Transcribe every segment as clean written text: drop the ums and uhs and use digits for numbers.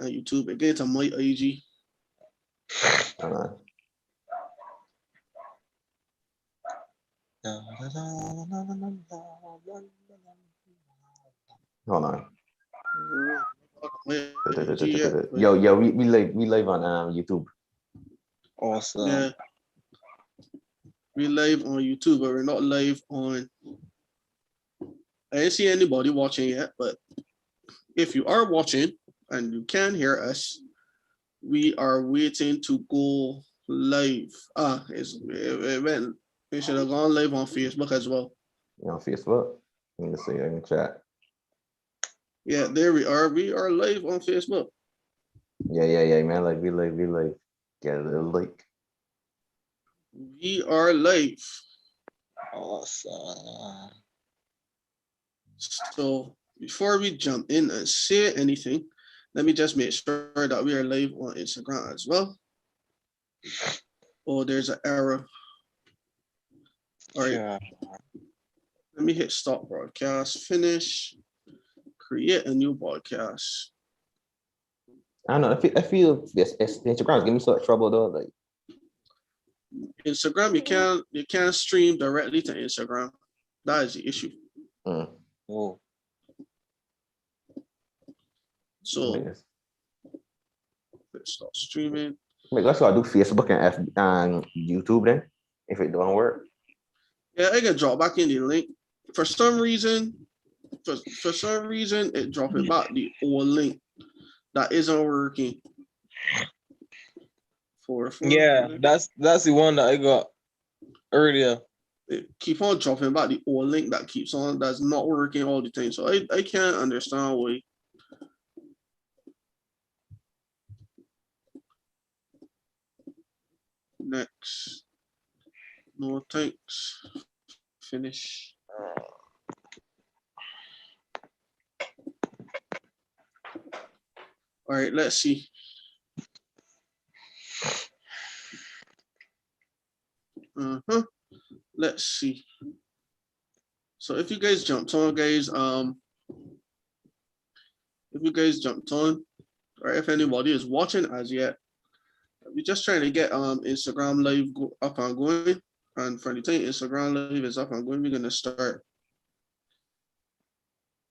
and YouTube. Again, to my IG. Hold on. My IG, Yo, we live on YouTube. Awesome. yeah. We live on YouTube, but we're not live on. I didn't see anybody watching yet, but if you are watching and you can hear us, we are waiting to go live. We should have gone live on Facebook as well. You on Facebook? Let me see in the chat. Yeah, there we are. We are live on Facebook. Yeah, man. Like we live. Get a little like. We are live. Awesome. So before we jump in and say anything, let me just make sure that we are live on Instagram as well. Oh, there's an error. All right. Yeah. Let me hit stop broadcast, finish, create a new broadcast. I don't know. I feel Instagram's giving me so much trouble though. Like Instagram, you can't stream directly to Instagram. That is the issue. Oh. So let's start streaming. Let's go do Facebook and YouTube then. If it don't work. Yeah, I can drop back in the link. For some reason, it dropped it back the old link that isn't working. Yeah, that's the one that I got earlier. It keep on dropping back the old link that keeps on that's not working all the time. So I can't understand why. Next. No thanks. Finish. All right, let's see. Let's see. So if you guys jumped on, guys, or if anybody is watching as yet, we're just trying to get Instagram live up and going. And for the time Instagram live is up and going, we're gonna start.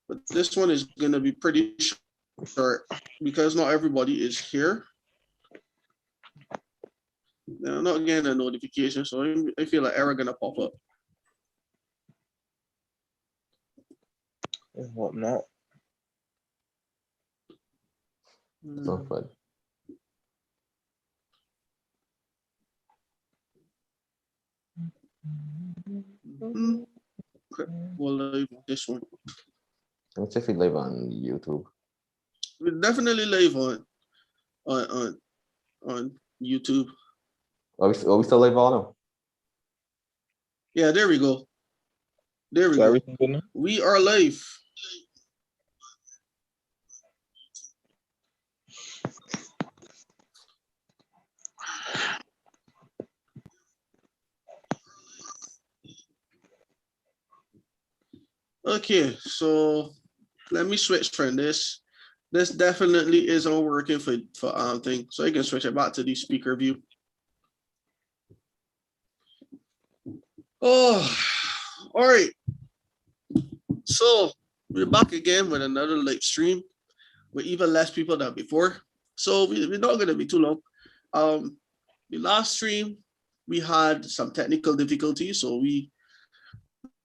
But this one is gonna be pretty short because not everybody is here. They're not getting a notification, so I feel like error gonna pop up. What not? So fun. Okay, we'll live this one. Let's see if we live on YouTube. We're definitely live on YouTube. Are we still live on them? Yeah, there we go. There we go. We are live. Okay, so let me switch from this. This definitely isn't working for thing. So I can switch it back to the speaker view. Oh, all right. So we're back again with another live stream with even less people than before. So we're not gonna be too long. The last stream we had some technical difficulties, so we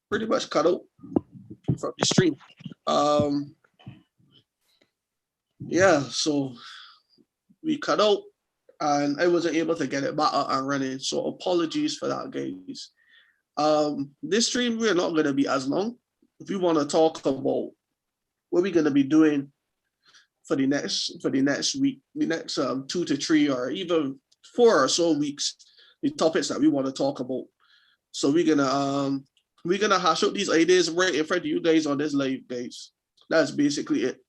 pretty much cut out from the stream. Yeah, so we cut out and I wasn't able to get it back up and running. So apologies for that, guys. This stream we're not gonna be as long. If we want to talk about what we're gonna be doing for the next week, the next 2 to 3 or even 4 or so weeks, the topics that we want to talk about. So we're gonna hash out these ideas right in front of you guys on this live, guys. That's basically it.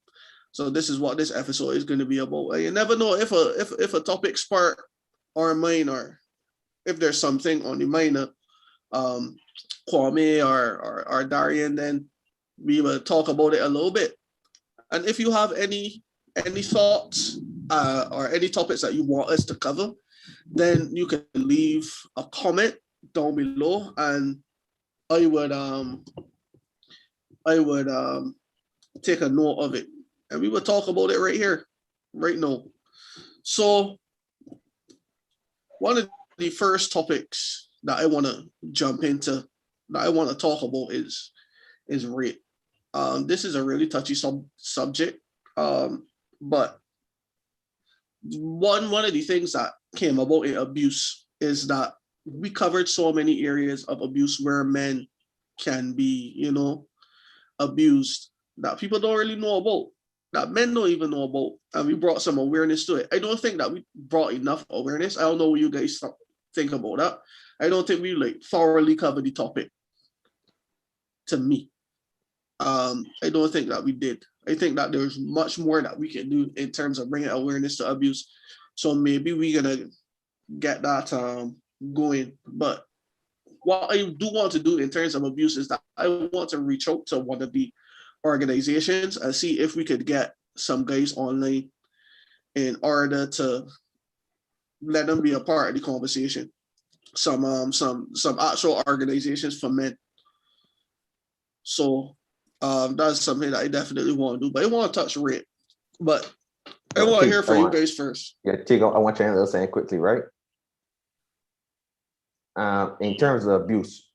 So this is what this episode is going to be about. You never know if a topic spark our mind or if there's something on the mind of Kwame or Darian, then we will talk about it a little bit. And if you have any thoughts or any topics that you want us to cover, then you can leave a comment down below, and I would take a note of it, and we will talk about it right here, right now. So one of the first topics that I want to jump into, that I want to talk about is rape. This is a really touchy subject, but one of the things that came about in abuse is that we covered so many areas of abuse where men can be, abused, that people don't really know about, that men don't even know about, and we brought some awareness to it. I don't think that we brought enough awareness. I don't know what you guys think about that. I don't think we thoroughly covered the topic, to me. I don't think that we did. I think that there's much more that we can do in terms of bringing awareness to abuse. So maybe we're gonna get that going. But what I do want to do in terms of abuse is that I want to reach out to one of the organizations and see if we could get some guys online in order to let them be a part of the conversation. Some actual organizations for men. So that's something that I definitely want to do. But I want to touch rape. But I want to hear from you guys first. Yeah, Tigo, I want you to say quickly, right? In terms of abuse,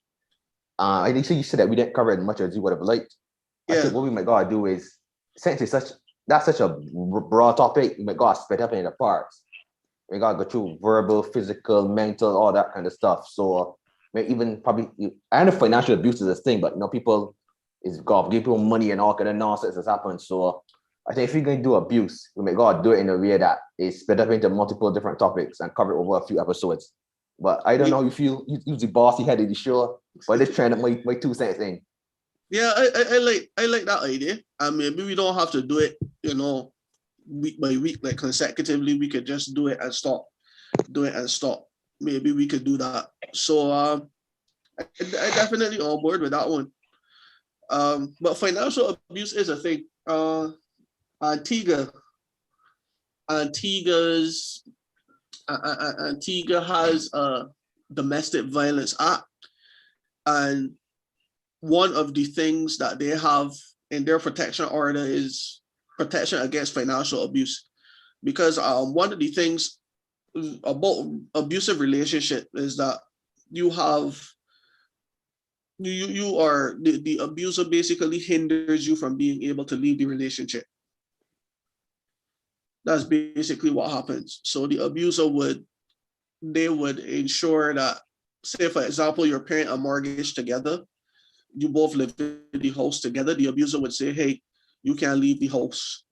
I think you said that we didn't cover it as much as you would have liked. Yeah. I think what we might gotta do is, essentially, that's such a broad topic. We might gotta split up into parts. We gotta go through verbal, physical, mental, all that kind of stuff. So even probably, I know financial abuse is a thing, but people is gotta give people money and all kind of nonsense that's happened. So I think if we're gonna do abuse, we might gotta do it in a way that is split up into multiple different topics and cover it over a few episodes. But I don't know how you feel. You the bossy head of the show, but just trying to my 2 cents in. Yeah, I like that idea. And maybe we don't have to do it, week by week, like consecutively. We could just do it and stop. Maybe we could do that. So I definitely on board with that one. But financial abuse is a thing. Antigua has a domestic violence act, and one of the things that they have in their protection order is protection against financial abuse. Because one of the things about abusive relationship is that you are the abuser basically hinders you from being able to leave the relationship. That's basically what happens. So the abuser would ensure that, say for example, you're paying a mortgage together, you both live in the house together, the abuser would say, hey, you can't leave the house.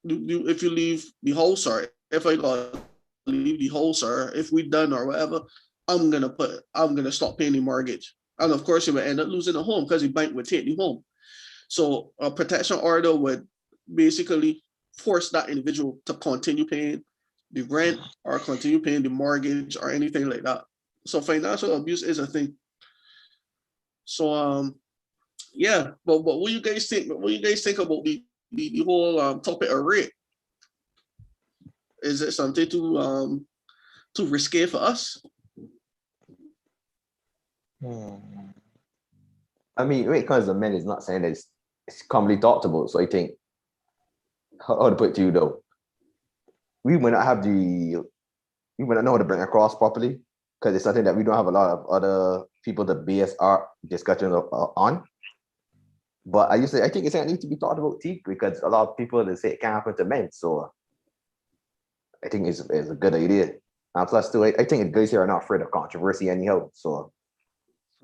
If you leave the house, or if I gotta leave the house, or if we done or whatever, I'm gonna stop paying the mortgage. And of course, you would end up losing the home because the bank would take the home. So a protection order would basically force that individual to continue paying the rent or continue paying the mortgage or anything like that. So financial abuse is a thing. So yeah, but what do you guys think? What do you guys think about the whole topic of rape? Is it something too risque for us? I mean, when it comes to men, it's not saying that it's commonly talked about. So I think, how to put it to you though, we might not know how to bring it across properly, because it's something that we don't have a lot of other people to base our discussions on. But I think it's something to be talked about too, because a lot of people, they say it can't happen to men. So I think it's a good idea. And plus, too, I think the guys here are not afraid of controversy anyhow. So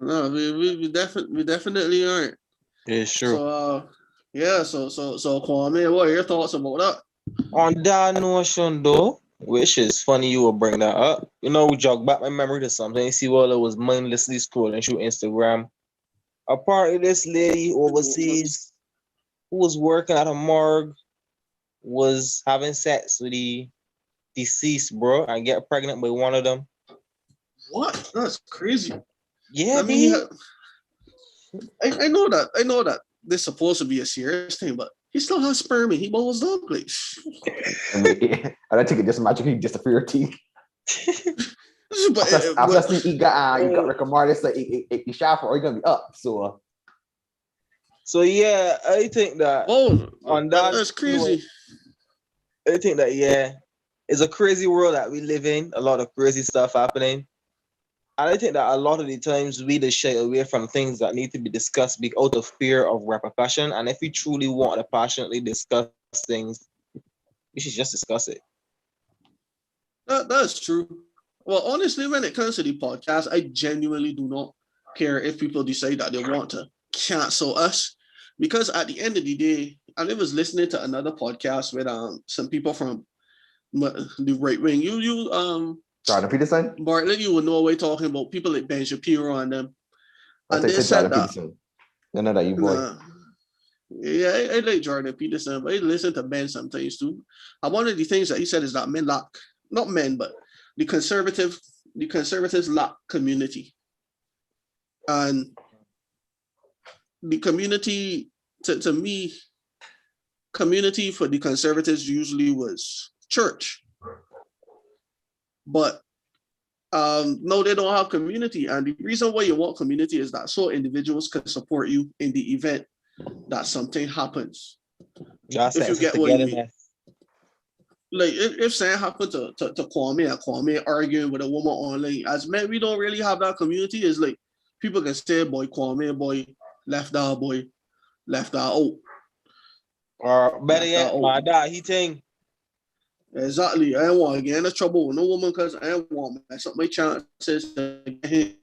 no, we definitely aren't. It's true. So yeah, so Kwame, what are your thoughts about that? On that notion though, which is funny you will bring that up. Jog back my memory to something. You see, while I was mindlessly scrolling through Instagram, apparently this lady overseas who was working at a morgue was having sex with the deceased, bro, and get pregnant by one of them. What? That's crazy. Yeah, I mean, I know that this is supposed to be a serious thing, but he He still has sperm and he balls dog. Like, And I think it just magically disappear teeth. but, After he got Rick and Morty, so he shot for, or he gonna be up. So yeah, I think that on that that's crazy. I think that it's a crazy world that we live in. A lot of crazy stuff happening. And I think that a lot of the times we just shy away from things that need to be discussed out of fear of repercussion. And if we truly want to passionately discuss things, we should just discuss it. That's true. Well, honestly, when it comes to the podcast, I genuinely do not care if people decide that they want to cancel us. Because at the end of the day, I was listening to another podcast with some people from the right wing. Jordan Peterson? Bartlett, you were Norway talking about people like Ben Shapiro and them. And they said that. Peterson. No, that you boy. Yeah, I like Jordan Peterson, but I listen to Ben sometimes too. And one of the things that he said is that men lack, not men, but the conservatives lack community. And the community, to me, community for the conservatives usually was church. But no, they don't have community. And the reason why you want community is that so individuals can support you in the event that something happens. If you get what I mean. Like if something happened to Kwame and Kwame arguing with a woman online, as men, we don't really have that community. It's like people can say, boy, Kwame, boy, left out, boy, left out. Or better yet, my dad, he think. Exactly. I don't want to get into trouble with no woman because I don't want to mess up my chances to get,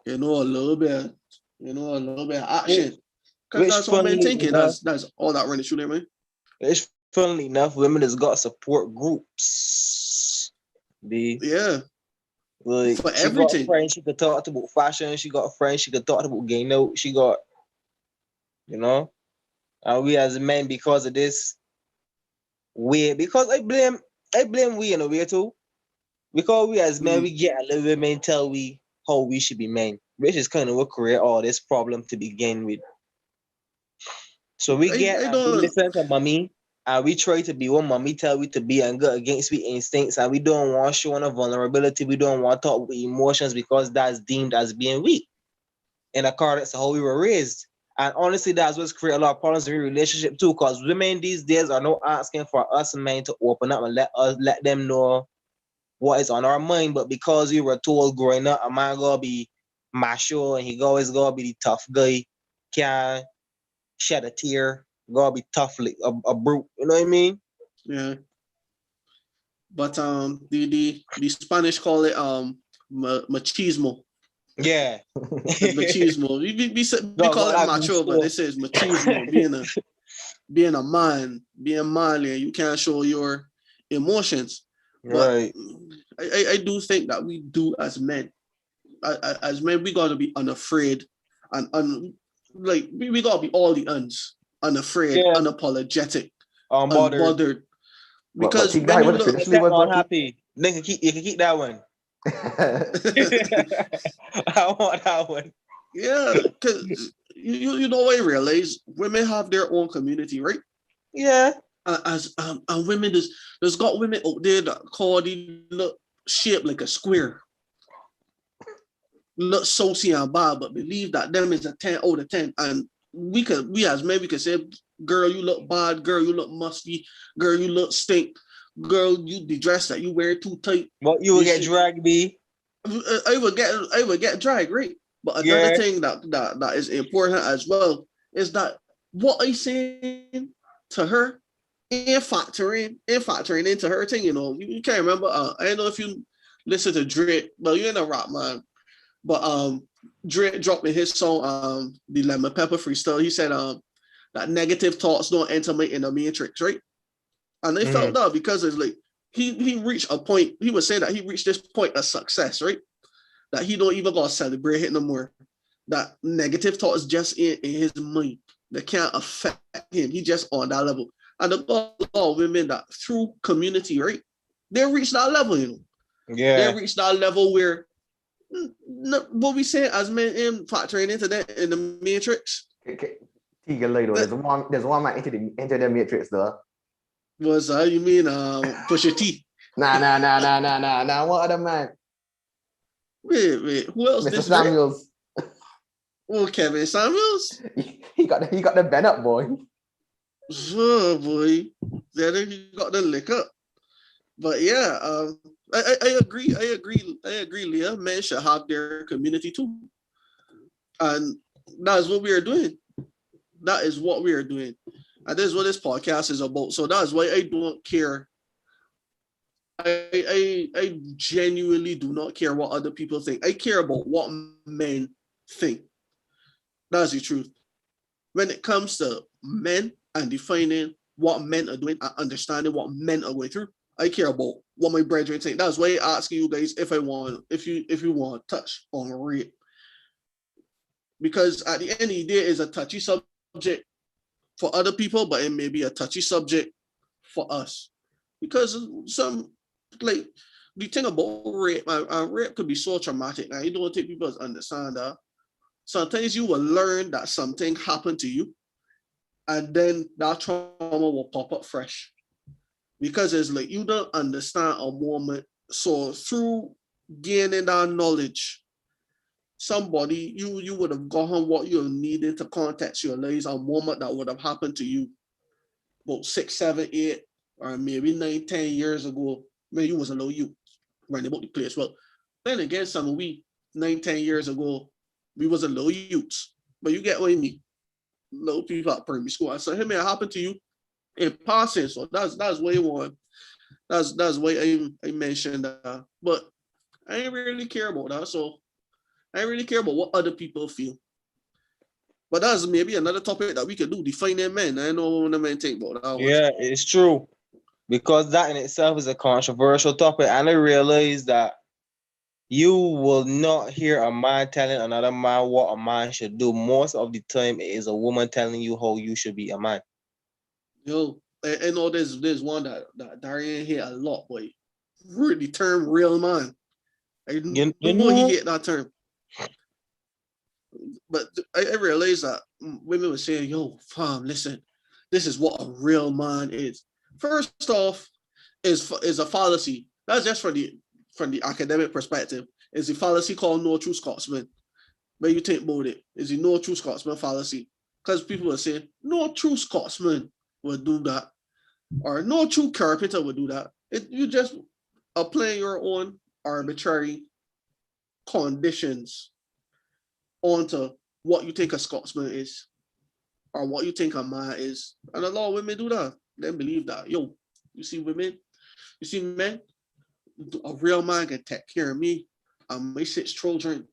a little bit of action. Because that's what I'm thinking. That's all that running through there, man. It's funnily enough, women has got support groups. Yeah. Like, for she everything. Got friends she could talk about fashion. She got friends she could talk about gay note. She got, and we as men, because of this, because I blame we in a way too. Because we as men, we get a little women tell we how we should be men, which is kind of what create all this problem to begin with. So we we listen to mommy, and we try to be what mommy tell we to be and go against we instincts, and we don't want to show a vulnerability. We don't want to talk with emotions because that's deemed as being weak in accordance to how we were raised. And honestly, that's what's create a lot of problems in relationship too, because women these days are not asking for us men to open up and let them know what is on our mind. But because we were told growing up, a man gotta be macho and he always gotta be the tough guy, can't shed a tear, gotta be tough like a brute. You know what I mean? Yeah. But the Spanish call it machismo. Yeah. Machismo. We call it macho, but they say it's machismo. being a man, being manly, and you can't show your emotions. Right. But I do think that we do as men. As men, we gotta be unafraid and we gotta be all the uns, unafraid, unapologetic, unbothered. Because when you look unhappy, you can keep that one. I want that one. Yeah, because you know I realize women have their own community, right? Yeah. And women there's got women out there that call the look shaped like a square. Look saucy and bad, but believe that them is a 10 out of 10. And we as men, we could say, girl, you look bad, girl, you look musty, girl, you look stink, girl, you the dress that you wear too tight. Well, you will get dragged, B. I would get dragged, right? But another thing that is important as well is that what I saying to her and factoring into her thing, you can't remember. I don't know if you listen to Drake, but you're in a rap man. But Drake dropped in his song, the Lemon Pepper freestyle. He said that negative thoughts don't enter me in the matrix, right? And they felt that because it's like he reached a point. He was saying that he reached this point of success, right? That he don't even gotta celebrate it no more. That negative thoughts just in his mind. They can't affect him. He just on that level. And the lot of women that through community, right? They reach that level, Yeah. They reach that level where what we say as men in factoring into that in the matrix. Later, there's one man enter the matrix though. Was you mean Pusha T? Nah. What other man? Wait. Who else? Mr. Samuels. Oh, Kevin Samuels. He got the bend up, boy. Oh boy, then he got the lick up. But yeah, I agree, Leah. Men should have their community too. And that is what we are doing. That is what we are doing. And this is what this podcast is about. So that's why I don't care. I genuinely do not care what other people think. I care about what men think. That's the truth. When it comes to men and defining what men are doing and understanding what men are going through, I care about what my brethren think. That's why I ask you guys if you want to touch on rape. Because at the end of the day, it's a touchy subject for other people, but it may be a touchy subject for us. Because the thing about rape, rape could be so traumatic. Now, you don't think people understand that. Sometimes you will learn that something happened to you, and then that trauma will pop up fresh. Because it's like you don't understand a moment. So through gaining that knowledge, somebody, you would have gotten what you needed to contextualize a moment that would have happened to you about 6, 7, 8, or maybe 9, 10 years ago. When you was a little youth running about the place. Well, then again, some of we 9, 10 years ago, we was a little youths. But you get what I mean. Little people at primary school. I said, hey man, it happened to you in passing. So that's way one. That's why I mentioned that. But I ain't really care about that. So I ain't really care about what other people feel. But that's maybe another topic that we could do, defining men. I know what the men think about that. Yeah, it's true. Because that in itself is a controversial topic. And I realize that you will not hear a man telling another man what a man should do. Most of the time, it is a woman telling you how you should be a man. Yo, I know there's one that Darian hate a lot, boy. The term real man. I know he hate that term. But I realized that women were saying, yo, fam, listen, this is what a real man is. First off, is a fallacy. That's just from the academic perspective. Is a fallacy called no true Scotsman. When you think about it, is the no true Scotsman fallacy. Because people are saying, no true Scotsman would do that. Or no true carpenter would do that. You just apply your own arbitrary conditions onto what you think a Scotsman is or what you think a man is. And a lot of women do that. They believe that. Yo, you see women, you see men, a real man can take care of me and my 6 children.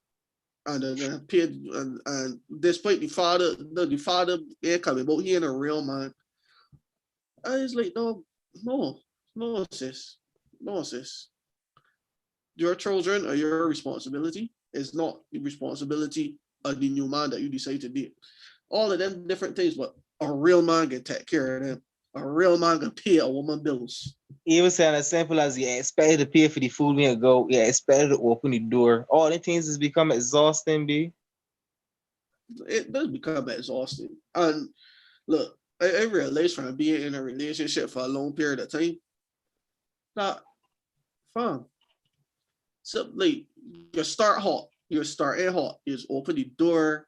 And despite the father ain't coming, but he ain't a real man. I was like, no, sis. Your children are your responsibility. It's not the responsibility of the new man that you decide to date. All of them different things, but a real man can take care of them. A real man can pay a woman bills. Even saying as simple as you expected to pay for the food when you go, you expected to open the door. All the things has become exhausting, B. It does become exhausting. And look, I realized from being in a relationship for a long period of time that, fam, so like you start hot, you're starting hot, you just open the door,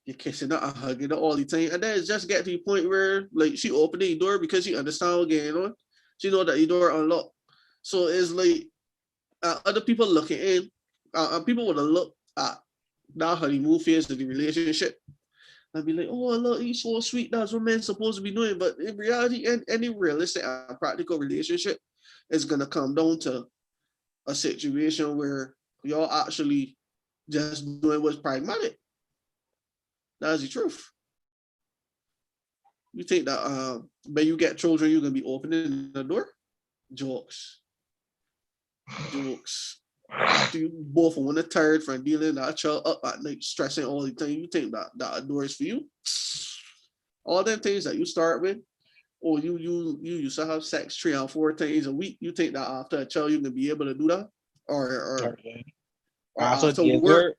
you're kissing her and hugging her all the time, and then it's just get to the point where like she opened the door because she understands what's going on. She know that the door unlocked. So it's like other people looking in, people would have looked at that honeymoon phase of the relationship and be like, oh look, he's so sweet, that's what men supposed to be doing. But in reality, any realistic and practical relationship is gonna come down to a situation where y'all actually just doing what's pragmatic. That's the truth. You think that when you get children, you're gonna be opening the door? Jokes. Do you both want to tired from dealing that child up at night, stressing all the time? You think that door is for you? All them things that you start with, or you used to have sex 3 or 4 times a week. You think that after a child you're gonna be able to do that? Or after work,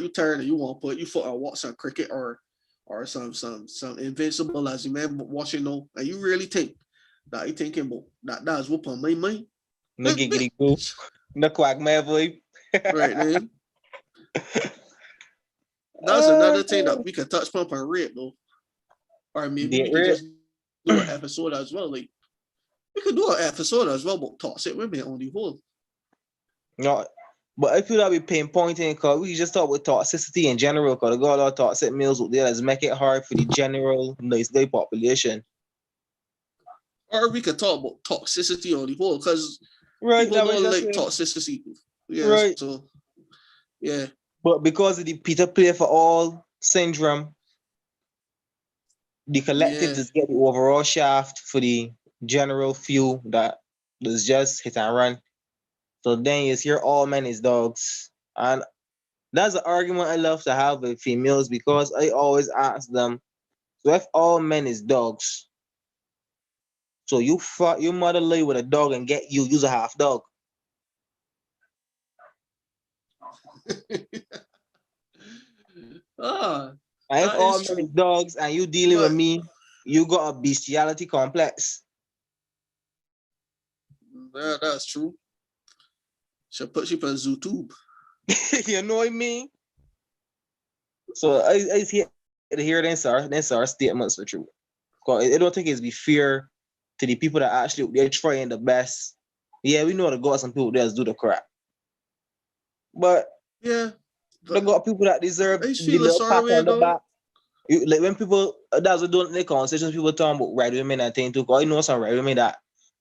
you tired and you want to put your foot on watch some cricket or or some invincible as you man watching no, and you really think that you thinking about that's whoop on my mind. No giggity go. No quagmire boy. Right then. That's another thing that we could touch upon rape though. Or maybe we could just do an episode as well. Like we could do an episode as well about toxic women on the whole. No, but I feel that we pinpointing because we just talk about toxicity in general because the got a lot of toxic males out there that's make it hard for the general nice day population. Or we could talk about toxicity on the whole because right, people don't like toxicity. Yeah, right. So yeah. But because of the Peter play for all syndrome, the collective just get the overall shaft for the general few that is just hit and run. So then you hear all men is dogs. And that's an argument I love to have with females because I always ask them, so if all men is dogs, so you fuck your mother lay with a dog and get you use a half dog. And if all men is dogs and you dealing with me, you got a bestiality complex. Yeah, that's true. Should put you on YouTube. You know what I mean? So I hear them our statements for true. Cause I don't think it's be fair to the people that actually they're trying the best. Yeah, we know the got some people that do the crap. But yeah, they got people that deserve the little pat on the back. Like when people that's what don't the conversations people talking about right women and thing too. Cause I know some right women that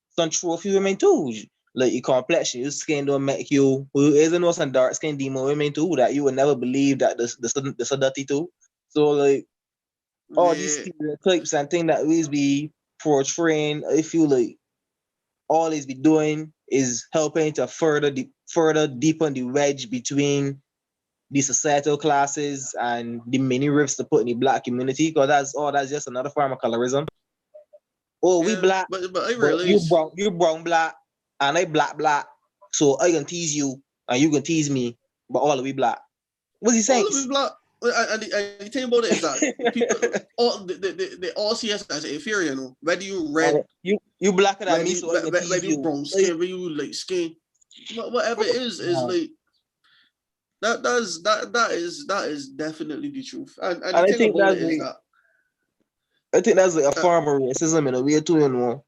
some trophy women too. Like your complexion, your skin don't make you. Who isn't know some dark skin demon women too that you would never believe that the dirty too. So like all these stereotypes and things that we be portraying, I feel like all is be doing is helping to further deepen the wedge between the societal classes and the many rifts to put in the black community. Because that's just another form of colorism. Oh, we black, but I realize you brown black. And I black, so I can tease you and you can tease me, but all of we black. What's he saying? All of we black. And the thing about it is that people they all see us as inferior, you know. Whether you red, you blacker than me, so whether you brown skin, whether you light skin, whatever it is like that is definitely the truth. And the thing about it is that I think that's like a form of racism in a way too, you know.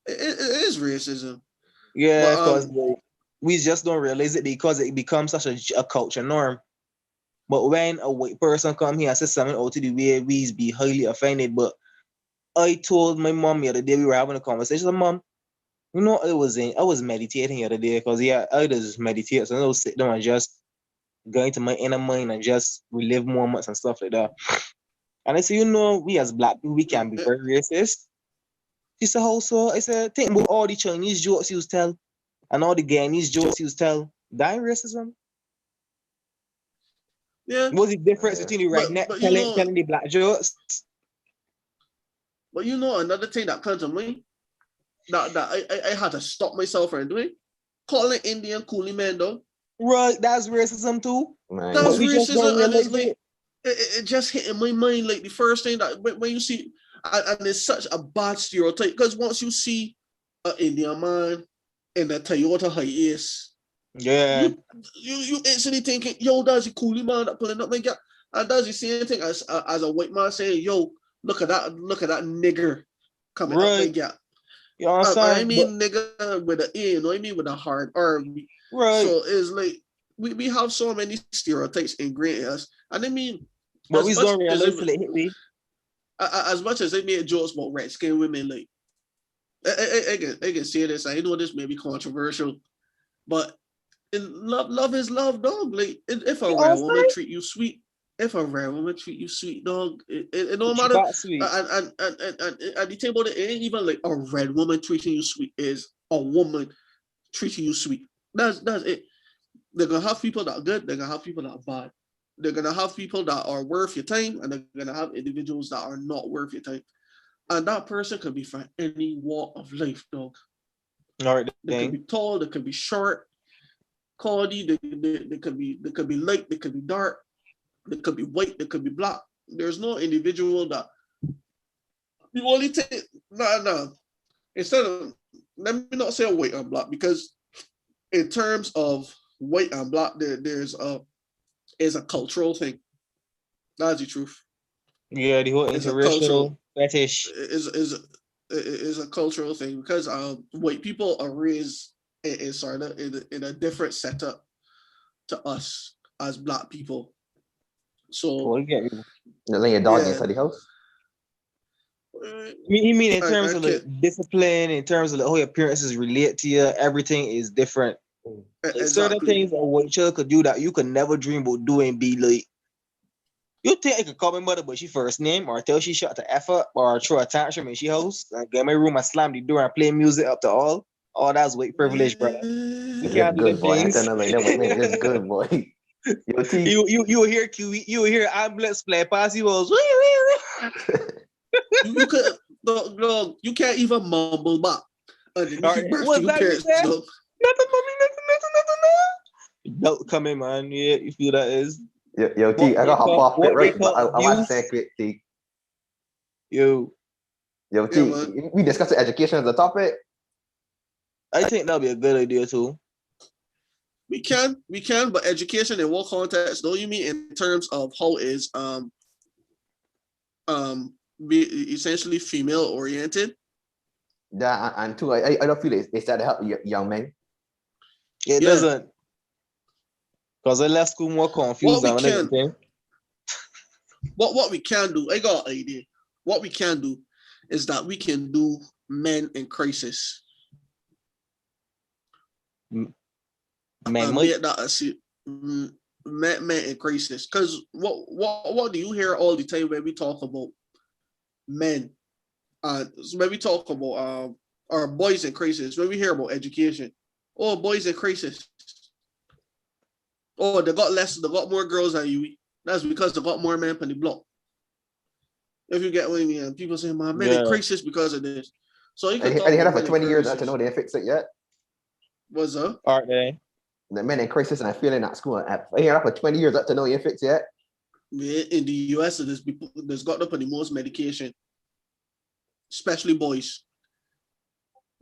It is racism. Yeah, because we just don't realize it because it becomes such a culture norm. But when a white person come here and says something out to the way, we be highly offended. But I told my mom the other day, we were having a conversation. I said, Mom, you know, I was meditating the other day because I just meditate. So I was sitting down and just go into my inner mind and just relive moments and stuff like that. And I said, you know, we as black people, we can be very racist. She said, how so? I said, think about all the Chinese jokes you tell and all the Guyanese jokes you tell. That ain't racism. Yeah. What's the difference between the redneck telling the black jokes? But you know another thing that comes to me that I had to stop myself from doing? Calling Indian coolie man though. Right, that's racism too. Man. That's racism and it's like it just hit in my mind like the first thing that when you see and it's such a bad stereotype because once you see an Indian man in a Toyota Hiace, yeah, you instantly thinking, yo, that's a coolie man that pulling up my gap, and does the same thing as a white man saying, yo, look at that nigger coming up my gap. You know what I'm saying? I mean, nigga with an A, you know what I mean, with a hard R. Right. So it's like we have so many stereotypes ingrained in us, and I mean, but we don't realize it. As much as they made jokes about red skinned women, like I can say this. I know this may be controversial, but love is love, dog. Like if a red woman treat you sweet, dog, it don't matter. And the thing about it ain't even like a red woman treating you sweet, is a woman treating you sweet. That's it. They're gonna have people that are good, they're gonna have people that are bad. They're gonna have people that are worth your time, and they're gonna have individuals that are not worth your time. And that person could be from any walk of life, dog. All right. They could be tall, they could be short, cloudy, they could be light, they could be dark, they could be white, they could be black. individual that you only take. No. Instead of, let me not say white and black, because in terms of white and black, there's a cultural thing. That's the truth. Yeah, the whole It's a cultural interracial fetish. is a cultural thing, because white people are raised in a different setup to us as black people. So I get you. Letting your dog Yeah. inside the house. You mean in terms I of like discipline, in terms of like, how your appearances relate to you, everything is different. Like, certain exactly. things a white child could do that you could never dream about doing. Be like, you think I could call my mother by she first name, or tell she shut the F up, or throw a tantrum in she house, and get in my room and slam the door and play music up to all. Oh, that's white privilege, brother. You You're can't do them good boy. I things. tell them like that. White man is good boy. Yo, T. You hear QE, you hear ambulance play past you was. You could no, you can't even mumble back. Underneath your birth to What's your that you parents. said? No. Nothing, mommy, nothing. Don't come in, man. Yeah, you feel that is. Yo, T. I got hop off it right, but I want to say quick, T. Yo, T. Yeah, We discussed education as a topic. I think that'll be a good idea too. We can, but education in what context? Though you mean in terms of how is be essentially female oriented? Yeah, and two, I don't feel it's that to help young men. It doesn't, because I left school more confused than anything. What we can do, I got an idea. What we can do is that we can do men in crisis. Men in crisis. Because what do you hear all the time when we talk about men? When we talk about our boys in crisis, when we hear about education, oh, boys in crisis. Oh, they got more girls than you. That's because they got more men on the block. If you get what I mean, people say, "My men in crisis because of this." So you can talk. I had it for 20 years. I don't know they didn't fix it yet. What's up? Are they? The men in crisis, and I feel in that school. I hear that for 20 years. I don't know they didn't fix it yet. Yeah, in the US, there's got up on the most medication, especially boys,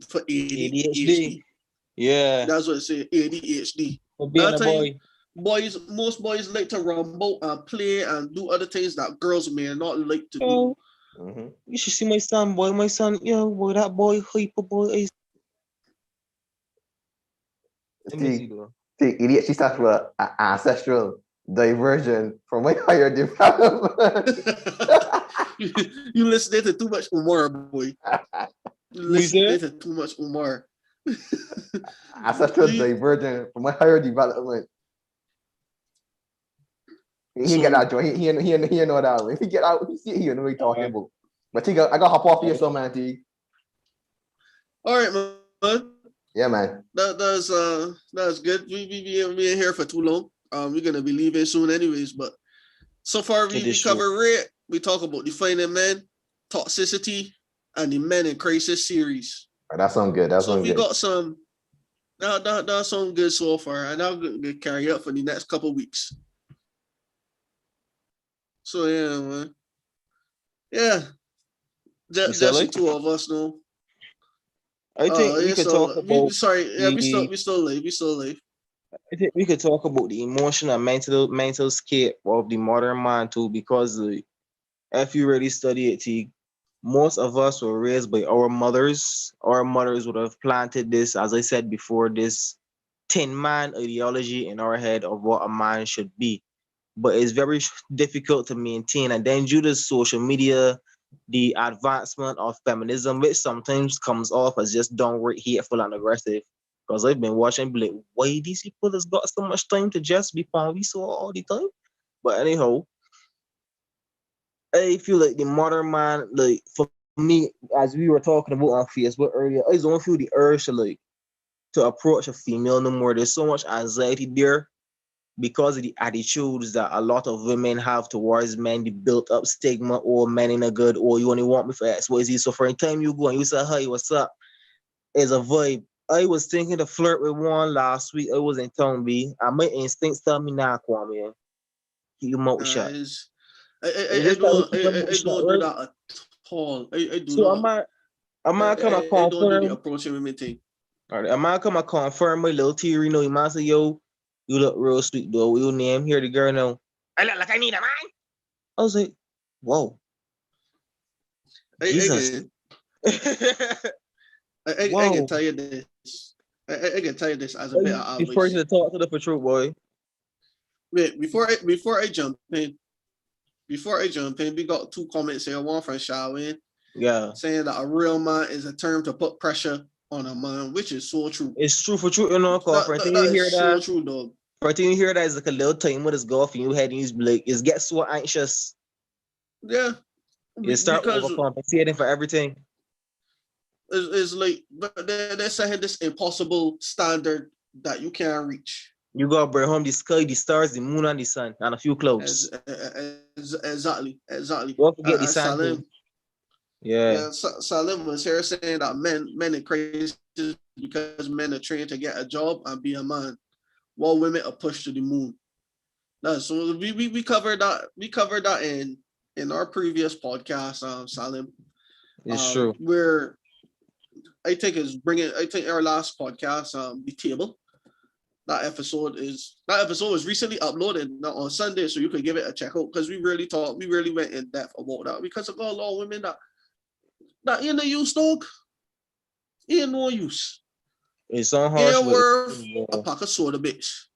for ADHD. Yeah, that's what it says. ADHD. For being a boy. Most boys like to rumble and play and do other things that girls may not like to do. Mm-hmm. You should see my son, boy. My son, boy, that boy, hyper boy. See, ADHD stands for ancestral diversion from my higher development. You listening to too much Umar, boy. You listening to too much Umar. Ancestral diversion from my higher development. He get that joint. He know that one. If he get out, he know what he's talking about. But I got hop off here, so man. T. All right, man. Yeah, man. That's good. We in here for too long. We're gonna be leaving soon, anyways. But so far we cover it. We talk about defining men, toxicity, and the Men in Crisis series. That sounds good. We got some. That sounds good so far, and I'll carry up for the next couple weeks. So yeah, man. Yeah. Just the two of us, no. I think we could talk about. We still live. I think we could talk about the emotional and mental scape of the modern man too, because if you really study it, most of us were raised by our mothers. Our mothers would have planted this, as I said before, this tin man ideology in our head of what a man should be. But it's very difficult to maintain. And then due to social media, the advancement of feminism, which sometimes comes off as just downright hateful and aggressive. Because I've been watching, like, why these people has got so much time to just be we saw all the time. But anyhow, I feel like the modern man, like, for me, as we were talking about on Facebook earlier, I don't feel the urge to approach a female no more. There's so much anxiety there because of the attitudes that a lot of women have towards men, the built up stigma, or men in a good, or you only want me for X, Y, Z. So for a time you go and you say, hey, what's up? It's a vibe. I was thinking to flirt with one last week. I was in town, B. And my instincts tell me, nah, Kwame. You mouth shut. Is I this how we don't keep emotional, do right? that at all. I do So not. am I come and I don't do the confirm? approaching women thing. All right, am I come and confirm my little theory? You know, you might say, yo, you look real sweet, though. Your name here, the girl now. I look like I need a man. I was like, whoa, Jesus. Again, Whoa. I can tell you this. I can tell you this as a bit of Before advice. you talk to the patrol boy. Wait, before I jump in, we got 2 comments here. One from Shawin Yeah. saying that a real man is a term to put pressure on a man, which is so true. It's true for true, you know, cause for That you hear is so that, true, dog. for you hear that is like a little time with his golf and you head and he's like, it's get so anxious. Yeah, You start because overcompensating for everything. it's like they're setting this impossible standard that you can't reach. You gotta bring home the sky, the stars, the moon, and the sun, and a few clouds. Exactly. Don't forget the And sun too. Salim, Yeah. Salim was here saying that men are crazy because men are trained to get a job and be a man, while women are pushed to the moon. So we covered that. We covered that in our previous podcast, Salim. It's true. Where I think our last podcast, the table. That episode was recently uploaded on Sunday, so you could give it a check out because we really went in depth about that because of a lot of women that in the use, dog, ain't no use. It's so harsh. Ain't worth a pack of soda bits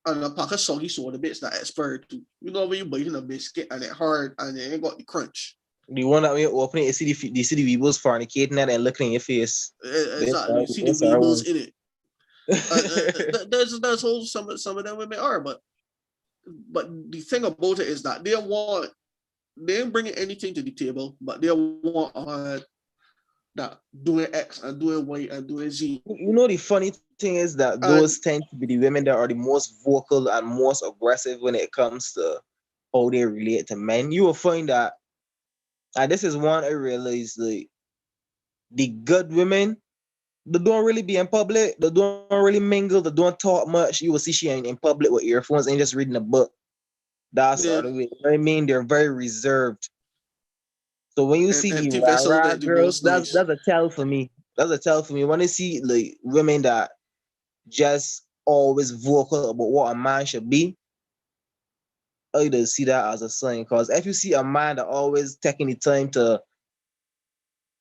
and a pack of soggy soda bits that expired too. You know when you biting a biscuit and it hard and it ain't got the crunch. The one that we open it, you see the weebles fornicating that and looking in your face. Exactly. You see the weebles in it. That's all some of them women are, but the thing about it is that they ain't bringing anything to the table, but they want that doing X and doing Y and doing Z. You know the funny thing is that those tend to be the women that are the most vocal and most aggressive when it comes to how they relate to men. You will find that, and this is one I realized, like the good women, they don't really be in public, they don't really mingle, they don't talk much. You will see she in public with earphones and just reading a book. That's the way. I mean, they're very reserved. So when you see the rah girls, that's a tell for me. That's a tell for me. When I see like women that just always vocal about what a man should be, I just see that as a sign. Because if you see a man that always taking the time to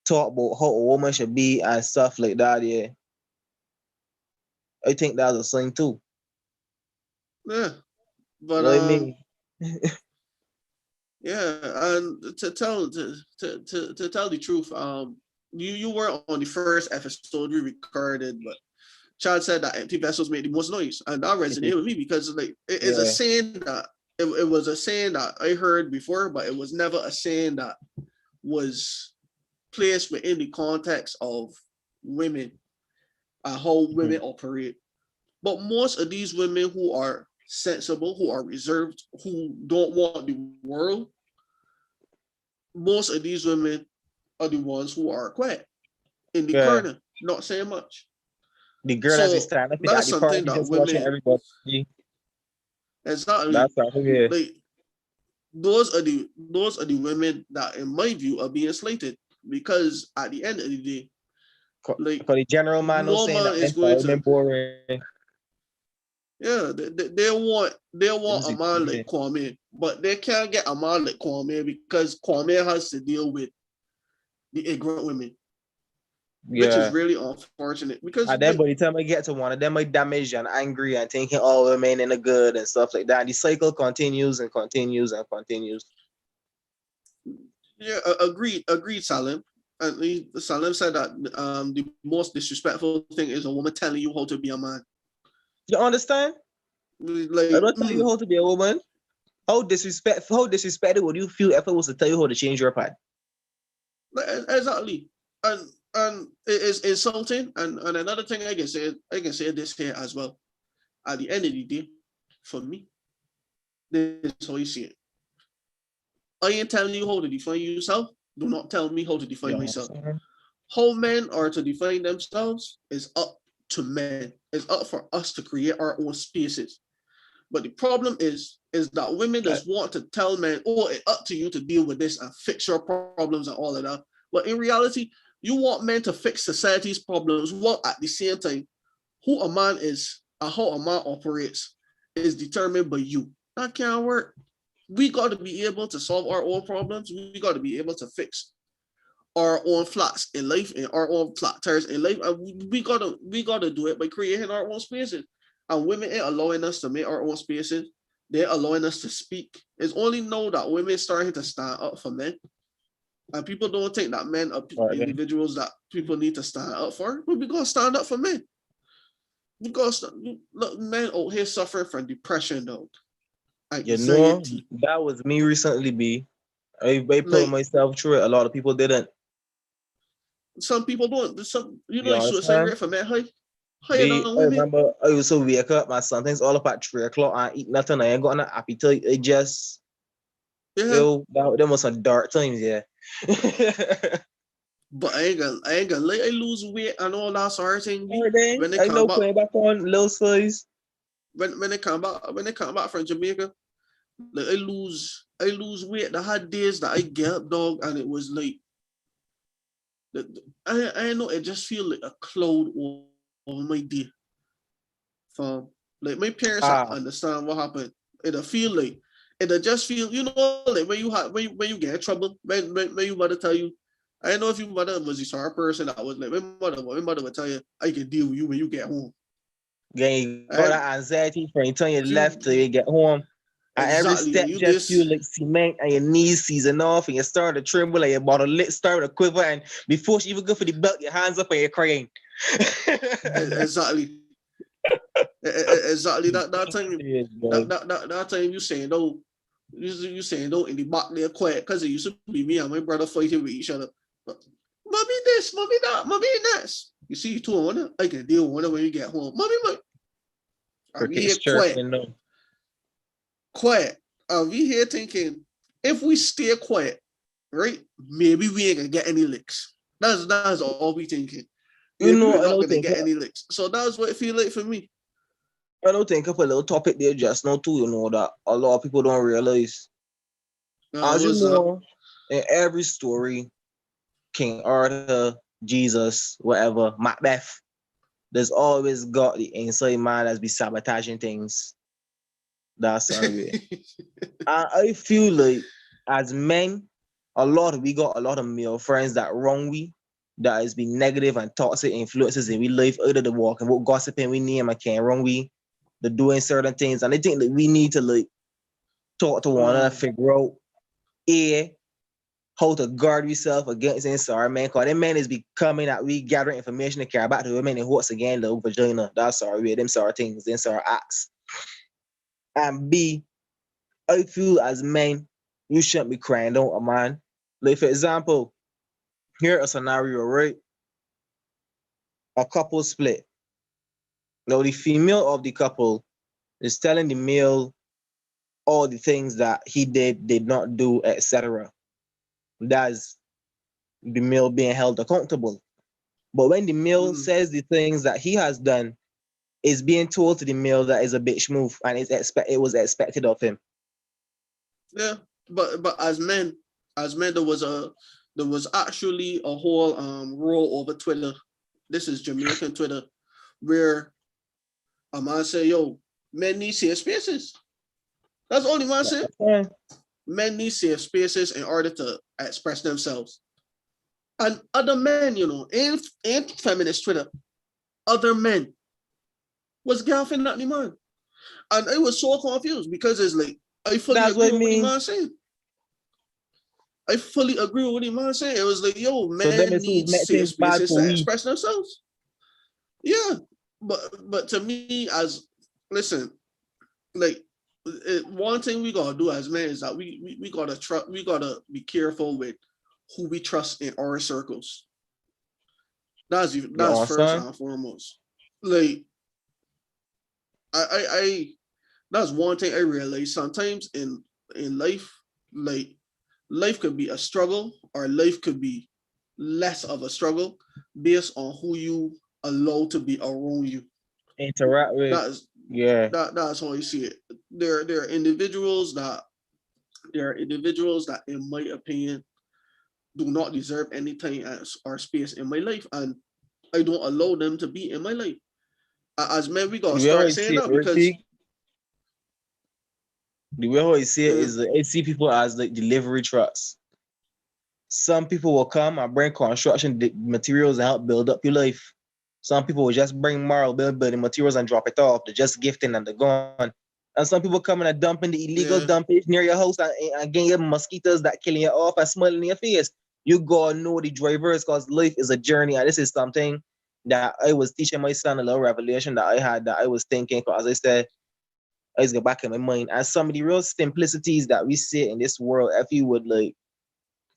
talk about how a woman should be and stuff like that, yeah, I think that's a sign too. Yeah, but you know what I mean? Yeah, and to tell the truth, you were on the first episode we recorded, but Chad said that empty vessels made the most noise, and that resonated with me because like it is a saying that it was a saying that I heard before, but it was never a saying that was placed within the context of women and how women operate. But most of these women who are sensible, who are reserved, who don't want the world, most of these women are the ones who are quiet in the corner, not saying much. The girl as we stand up at the party just watching everybody. Exactly. That's right. Like those are the women that, in my view, are being slated because at the end of the day, like the general man no saying that is going to boring. Yeah, they want a man like Kwame, but they can't get a man like Kwame because Kwame has to deal with the ignorant women. Which is really unfortunate because and then by the time I get to one of them, I damaged and angry and thinking, oh, women in the good and stuff like that. And the cycle continues and continues and continues. Yeah, agreed, Salim. And Salim said that the most disrespectful thing is a woman telling you how to be a man. You understand? Like, I don't tell you how to be a woman. How disrespected would you feel if I was to tell you how to change your pad? Exactly. And it is insulting. And another thing I can say this here as well. At the end of the day, for me, this is how you see it. I ain't telling you how to define yourself. Do not tell me how to define myself. How men are to define themselves is up to men. It's up for us to create our own spaces. But the problem is that women just want to tell men, oh, it's up to you to deal with this and fix your problems and all of that. But in reality, you want men to fix society's problems, while at the same time, who a man is and how a man operates is determined by you. That can't work. We got to be able to solve our own problems. We got to be able to fix our own flats in life and our own flat tires in life. And we gotta do it by creating our own spaces. And women ain't allowing us to make our own spaces. They're allowing us to speak. It's only now that women starting to stand up for men. And people don't think that men are individuals that people need to stand up for. But we gotta stand up for men. Because look, men out here suffering from depression, though. Anxiety. That was me recently, B. I put myself through it. A lot of people didn't. Some people don't. Some, suicide rate for men high. I remember I used to wake up and sometimes all up at 3 o'clock and eat nothing. I ain't got no appetite. It just, that was some dark times, yeah. But I ain't gonna let I lose weight and all that sort of thing. When they come back on low size. When they come back from Jamaica, like I lose weight. I had days that I get up, dog, and it was like I know it just feel like a cloud over my day. From like my parents understand what happened. It'll feel like just feel, like when you get in trouble, when your mother tell you, I know if your mother was the sort of person that was like, my mother would tell you, I can deal with you when you get home. Yeah, you got that anxiety from the time you left till you get home. And every step you just feel like cement and your knees season off and you start to tremble and your bottle lip start to quiver, and before she even go for the belt, your hands up and you're crying. Exactly. Exactly. That time you saying no, you saying no in the back there quiet, because it used to be me and my brother fighting with each other. Mommy this, mommy that, mommy this. You see, you two on one, I can deal with it when you get home. Mommy. And we here quiet. And we here thinking, if we stay quiet, right, maybe we ain't gonna get any licks. That's all we thinking. We're not gonna get any licks. So that's what it feel like for me. I don't think of a little topic there just now too, that a lot of people don't realize. As you know, in every story, King Arthur, Jesus, whatever, Macbeth, there's always got the inside man that's be sabotaging things. That's how it. I feel like as men, we got a lot of male friends that wrong we, that has been negative and toxic influences in we life, either the walking about gossiping we name and can't wrong we, the doing certain things, and I think that we need to talk to one another, figure out how to guard yourself against inside man, because them men is becoming that we gather information to care about the women and what's again the vagina. That's our way, them sort of things, them sort of acts. And B, I feel as men, you shouldn't be crying out a man. Like for example, here a scenario, right? A couple split. Now the female of the couple is telling the male all the things that he did not do, etc. That's the male being held accountable. But when the male says the things that he has done, it's being told to the male that is a bitch move, and it was expected of him. Yeah, but as men, there was actually a whole roll over Twitter. This is Jamaican Twitter, where a man say, "Yo, men need safe spaces." That's the only man say. Men need safe spaces in order to express themselves. And other men, in feminist Twitter, other men was gaffing at the man. And I was so confused because it's like, I fully agree with what the man saying. I fully agree with what the man saying. It was like, yo, men need safe spaces to express themselves. Yeah. But to me, one thing we gotta do as men is that we gotta be careful with who we trust in our circles. That's first and foremost. Like, I that's one thing I realize. Sometimes in life, like, life could be a struggle or life could be less of a struggle based on who you allow to be around you. Interact with. Yeah. That's how I see it. There are individuals that in my opinion do not deserve any time or space in my life, and I don't allow them to be in my life. As men, we gotta The way how start I saying see it, that because Ricky, the way how I see it uh, is I see people as like delivery trucks. Some people will come and bring construction materials and help build up your life. Some people will just bring moral building materials and drop it off. They're just gifting and they're gone. And some people come in and dump in the illegal yeah, dumpage near your house and getting you mosquitoes that killing you off and smiling in your face. You gotta know the drivers because life is a journey. And this is something that I was teaching my son, a little revelation that I had that I was thinking, because as I said, I just go back in my mind. And some of the real simplicities that we see in this world, if you would like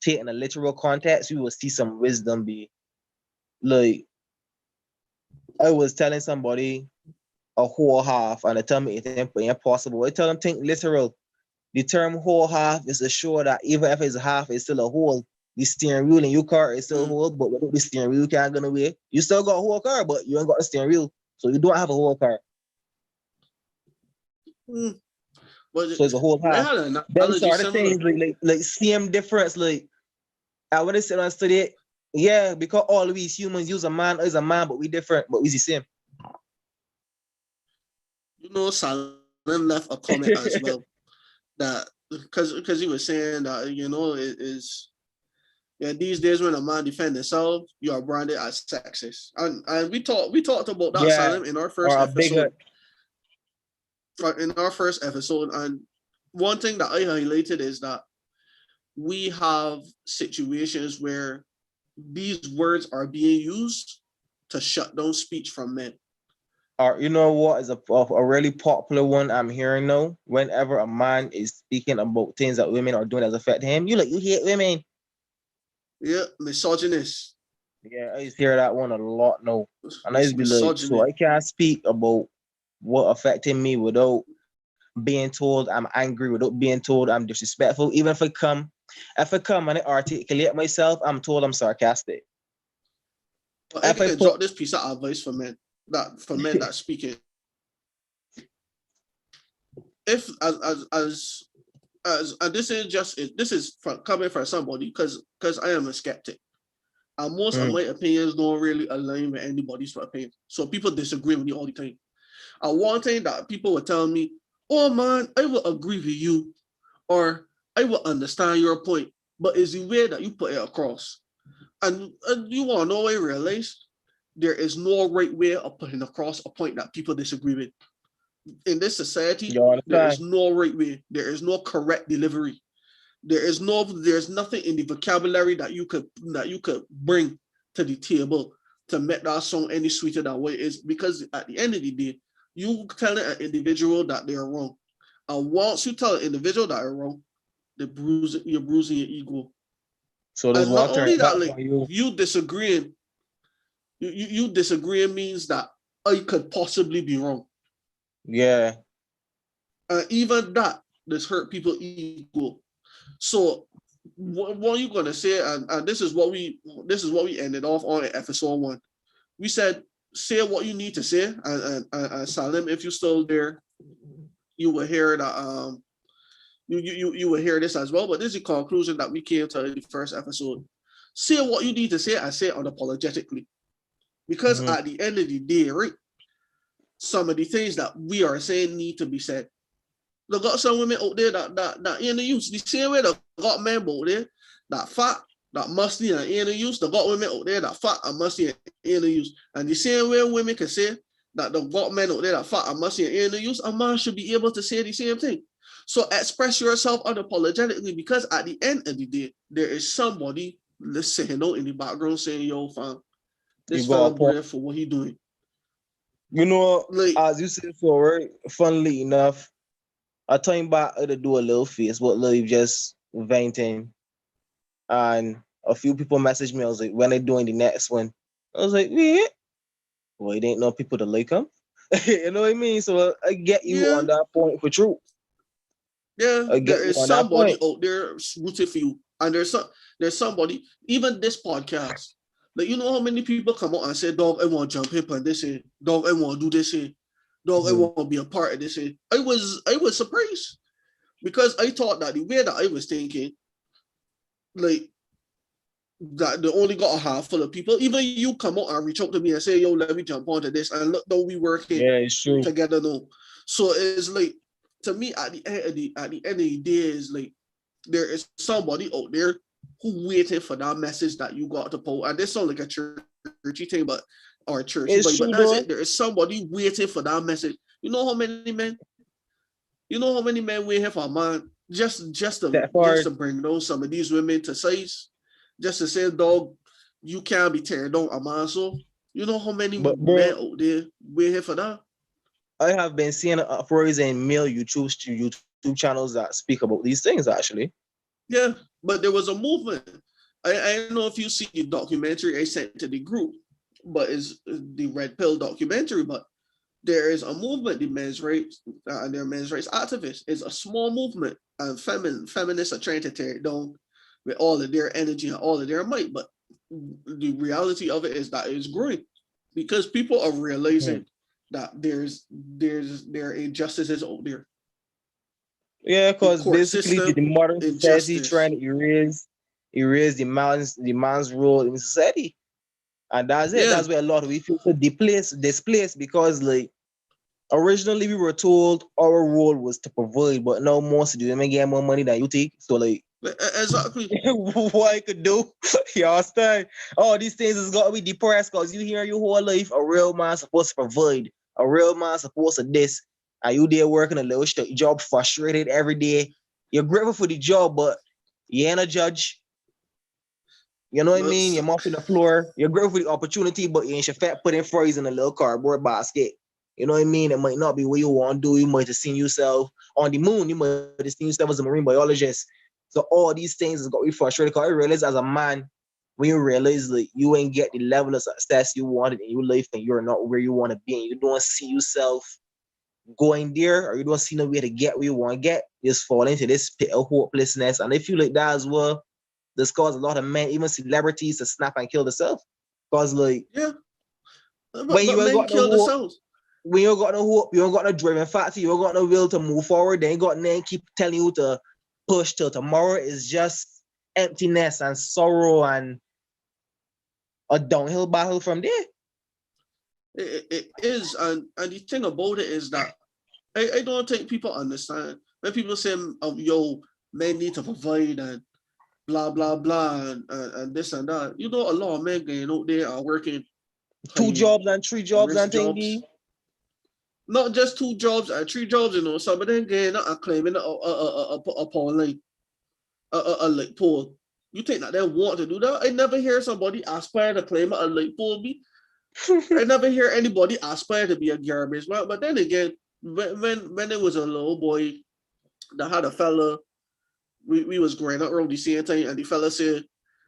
take in a literal context, you will see some wisdom be. Like, I was telling somebody a whole half and they tell me it's impossible. I tell them think literal. The term whole half is to show that even if it's a half, it's still a whole. The steering wheel in your car is still a whole, but without the steering wheel, you can't go away. You still got a whole car, but you ain't got the steering wheel. So you don't have a whole car. but So it's a whole I half. had an Then analogy sort of similar. things like same difference. Like I want to sit and study it. Yeah, because all we humans use a man is a man, but we different, but we the same. You know, Salim left a comment as well that because he was saying that it is these days when a man defends himself, you are branded as sexist, and we talked about that, Yeah, Salim, in our or first a bigger. episode. And one thing that I highlighted is that we have situations where these words are being used to shut down speech from men. Or you know what is a really popular one I'm hearing now? Whenever a man is speaking about things that women are doing that affect him, you hate women. Yeah, misogynist. Yeah, I used to hear that one a lot now. And I It's used to be like, so misogyny. I can't speak about what affected me without being told I'm angry, without being told I'm disrespectful. Even if I come and I articulate myself, I'm told I'm sarcastic. But I If I can put drop this piece of advice for men that speaking. If as and this is coming from somebody because I am a skeptic. And most of my opinions don't really align with anybody's opinion. So people disagree with me all the time. And one thing that people would tell me, oh man, I will agree with you, or I will understand your point, but it's the way that you put it across. And you want to know, I realize there is no right way of putting across a point that people disagree with. In this society, there is no right way. There is no correct delivery. There's nothing in the vocabulary that you could bring to the table to make that song any sweeter than what it is. Because at the end of the day, you telling an individual that they are wrong. And once you tell an individual that they're wrong, you're bruising your ego. So there's And not water only back that, like for you. you disagreeing, you disagreeing means that I could possibly be wrong. Yeah. Even that does hurt people ego. So what are you gonna say? And this is what we ended off on in episode 1. We said say what you need to say, and Salim, if you're still there, you will hear that you will hear this as well. But this is the conclusion that we came to the first episode. Say what you need to say and say it unapologetically. Because at the end of the day, right, some of the things that we are saying need to be said. They got some women out there that ain't the use. The same way they got men out there that fat, that musty and ain't the use. They got women out there that fat and musty and ain't the use. And the same way women can say that they got men out there that fat and musty and ain't the use, a man should be able to say the same thing. So express yourself unapologetically, because at the end of the day, there is somebody listening out in the background saying, yo, fam, this fella brave for what he doing. You know, like, as you said so, right? Funnily enough, I time back to do a little Facebook live just venting, and a few people messaged me. I was like, when they doing the next one? I was like, yeah. Well, it ain't no people to like them. You know what I mean? So I get you on that point for true. Yeah, there is somebody out there rooting for you, and there's somebody. Even this podcast, like, you know how many people come out and say, "Dog, I want to jump in on this, dog, I want to do this." dog, I want to be a part of this. And I was surprised because I thought that the way that I was thinking, like that they only got a handful of people. Even you come out and reach out to me and say, yo, let me jump onto this. And look, though we working it's true. together now. So it's like, to me, at the end of the day, is like there is somebody out there who waiting for that message that you got to post. And this sounds like a churchy thing, but or church, but that's it. There is somebody waiting for that message. You know how many men? You know how many men waiting for a man just to bring down some of these women to size, just to say, dog, you can't be tearing down a man. So you know how many men out there waiting for that. I have been seeing upwards in male YouTube channels that speak about these things actually. Yeah, but there was a movement. I don't know if you see the documentary I sent to the group, but it's the Red Pill documentary. But there is a movement, the men's rights and their men's rights activists. It's a small movement, and feminists are trying to tear it down with all of their energy and all of their might. But the reality of it is that it's growing because people are realizing that there are injustices out there. Yeah, because basically the modern society trying to erase the man's role in society. And that's it. Yeah. That's where a lot of we feel so displaced because like originally we were told our role was to provide, but now most of the women get more money than you take. So like exactly what I could do, you understand? All these things is gotta be depressed because you hear your whole life a real man supposed to provide, a real man supposed to this. Are you there working a little job, frustrated every day? You're grateful for the job, but you ain't a judge. You know what I mean? You're mopping the floor. You're grateful for the opportunity, but you ain't your fat putting fries in a little cardboard basket. You know what I mean? It might not be what you want to do. You might have seen yourself on the moon. You might have seen yourself as a marine biologist. So all these things has got me frustrated because I realize as a man, when you realize that you ain't get the level of success you wanted in your life and you're not where you want to be and you don't see yourself going there or you don't see no way to get where you want to get, you just fall into this pit of hopelessness. And I feel like that as well, this causes a lot of men, even celebrities, to snap and kill themselves. Because like when you ain't got no hope, when you got no hope, you ain't got no driving factor, you ain't got no will to move forward, they ain't got nothing keep telling you to push till tomorrow. Is just emptiness and sorrow and a downhill battle from there. It is, and the thing about it is that I don't think people understand when people say, yo, men need to provide and blah blah blah and this and that. You know, a lot of men getting out there are working 2 jobs and 3 jobs and things. Not just 2 jobs and 3 jobs, you know. Some of them getting out claiming a pole line, a light pole. You think that they want to do that? I never hear somebody aspire to claim a light pole. I never hear anybody aspire to be a garbage man. But then again, when it was a little boy that had a fella, we was growing up around the same time, and the fella said,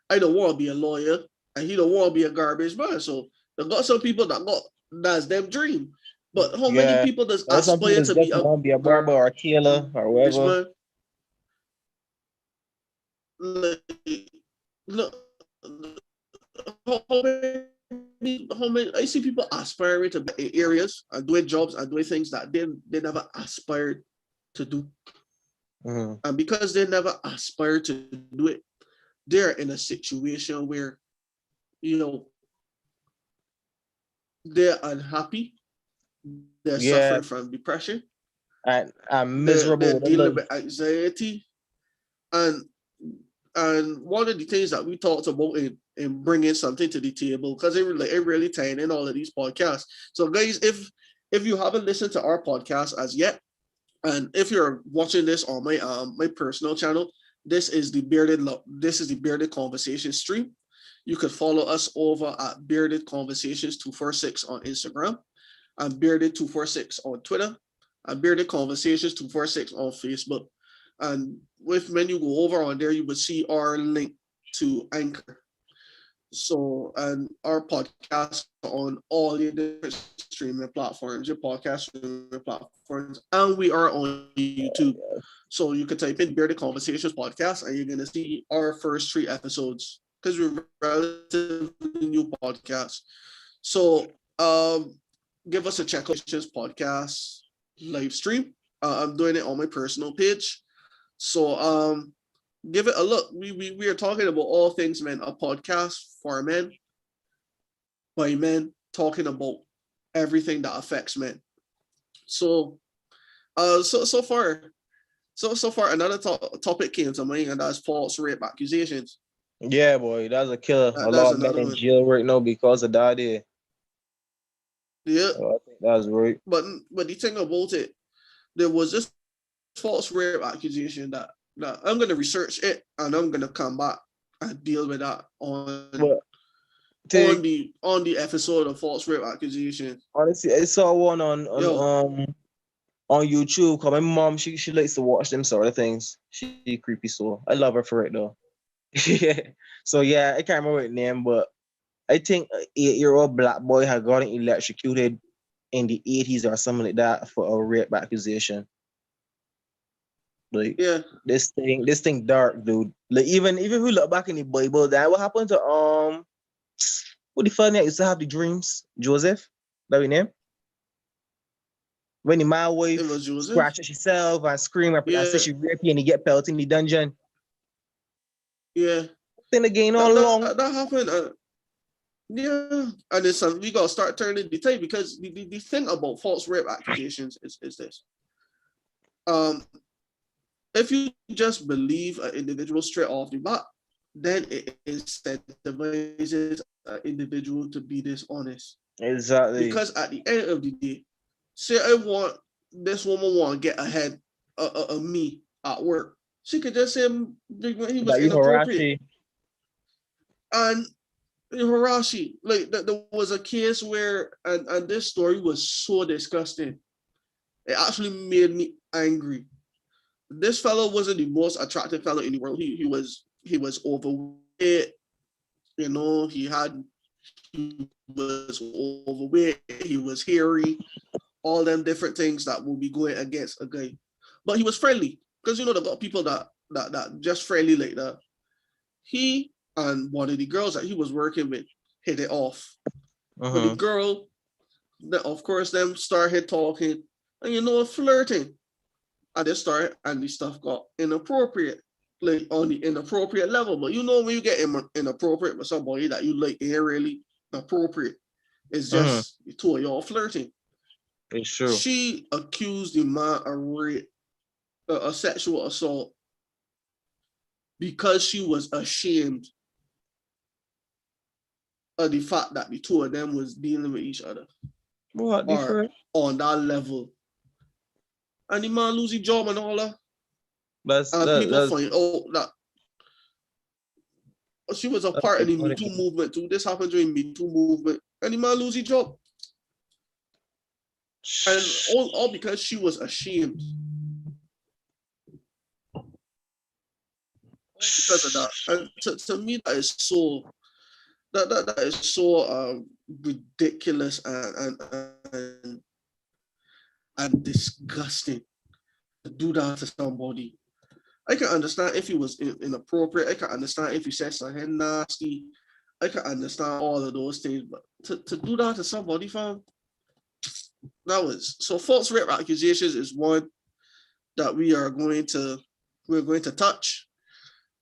I don't want to be a lawyer, and he don't want to be a garbage man. So they got some people that's them dream. But how many people does aspire to be a barber or a tailor or whatever? Look, how many I see people aspiring to areas and doing jobs and doing things that they never aspired to do. Mm-hmm. And because they never aspired to do it, they're in a situation where, you know, they're unhappy, they're suffering from depression, and I'm miserable. They're dealing with anxiety, and one of the things that we talked about in bringing something to the table, because it really tying in all of these podcasts. So guys, if you haven't listened to our podcast as yet, and if you're watching this on my personal channel, this is the Bearded Conversation stream. You could follow us over at Bearded Conversations 246 on Instagram, and Bearded 246 on Twitter, and Bearded Conversations 246 on Facebook. And when you go over on there, you would see our link to Anchor. So, and our podcast on all your different streaming platforms, your podcast streaming platforms, and we are on YouTube. So you can type in Bearded Conversations podcast, and you're gonna see our first 3 episodes because we're relatively new podcast. So give us a check on this podcast live stream. I'm doing it on my personal page. So give it a look. We are talking about all things men, a podcast for men, by men, talking about everything that affects men. So so far another topic came to mind, and that's false rape accusations. Yeah, boy, that's a killer. A That's lot of men another in one. jail right now because of that. Yeah, Yeah, so I think that's right. but the thing about it, there was this false rape accusation that I'm gonna research it and I'm gonna come back and deal with that But take, on the episode of false rape accusation. honestly, I saw one on YouTube. Cause my mom, she likes to watch them sort of things. She creepy soul. I love her for it though. Yeah. So yeah, I can't remember her name, but I think an 8-year-old black boy had gotten electrocuted in the 80s or something like that for a rape accusation. Like Yeah, this thing dark, dude. Like even if we look back in the Bible, that what happened to what the funny used to have the dreams? Joseph? That we name? When the my it wife was Joseph. scratches herself and scream and Yeah. says she raped you and he get pelted in the dungeon. Yeah, Then again all along. that happened. Yeah, and it's we gotta start turning the tape, because the thing about false rape accusations is this. If you just believe an individual straight off the bat, then it incentivizes an individual to be dishonest. Exactly. Because at the end of the day, say this woman want to get ahead of me at work, she could just say he was inappropriate. And Hirashi, like there was a case where, and this story was so disgusting. It actually made me angry. This fellow wasn't the most attractive fellow in the world. He was overweight. You know, he was overweight. He was hairy. All them different things that will be going against a guy. But he was friendly, because you know there got people that just friendly like that. He and one of the girls that he was working with hit it off. But the girl, of course, them started talking, and you know, flirting. And they started, and the stuff got inappropriate, like on the inappropriate level. But you know, when you get inappropriate with somebody that you like ain't really appropriate, it's just the two of y'all flirting. It's true. She accused the man of rape, a sexual assault, because she was ashamed of the fact that the two of them was dealing with each other. What different? On that level. And the man lose his job and all that. People find out that she was a part of the Me Too movement too. This happened during Me Too movement. And the man lose his job. And all because she was ashamed. Because of that. And to me, that is so that is so ridiculous and disgusting to do that to somebody. I can understand if he was inappropriate. I can understand if he said something nasty. I can understand all of those things, but to do that to somebody, fam, that was so. False rape accusations is one that we're going to touch.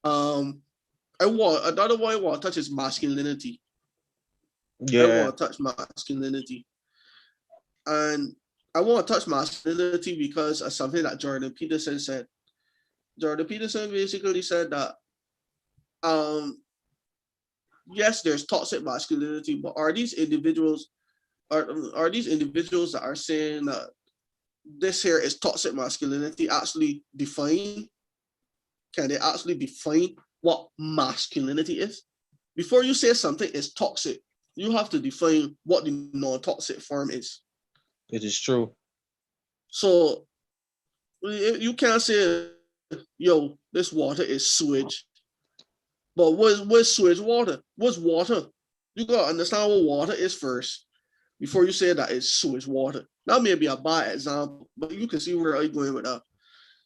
Another one I want to touch is masculinity. Yeah. I want to touch masculinity, and I want to touch masculinity because of something that Jordan Peterson said. Jordan Peterson basically said that, yes, there's toxic masculinity, but are these individuals that are saying that this here is toxic masculinity actually defined? Can they actually define what masculinity is? Before you say something is toxic, you have to define what the non-toxic form is. It is true. So you can't say, yo, this water is sewage. But what's sewage water? What's water? You gotta understand what water is first before you say that it's sewage water. That may be a bad example, but you can see where I'm going with that.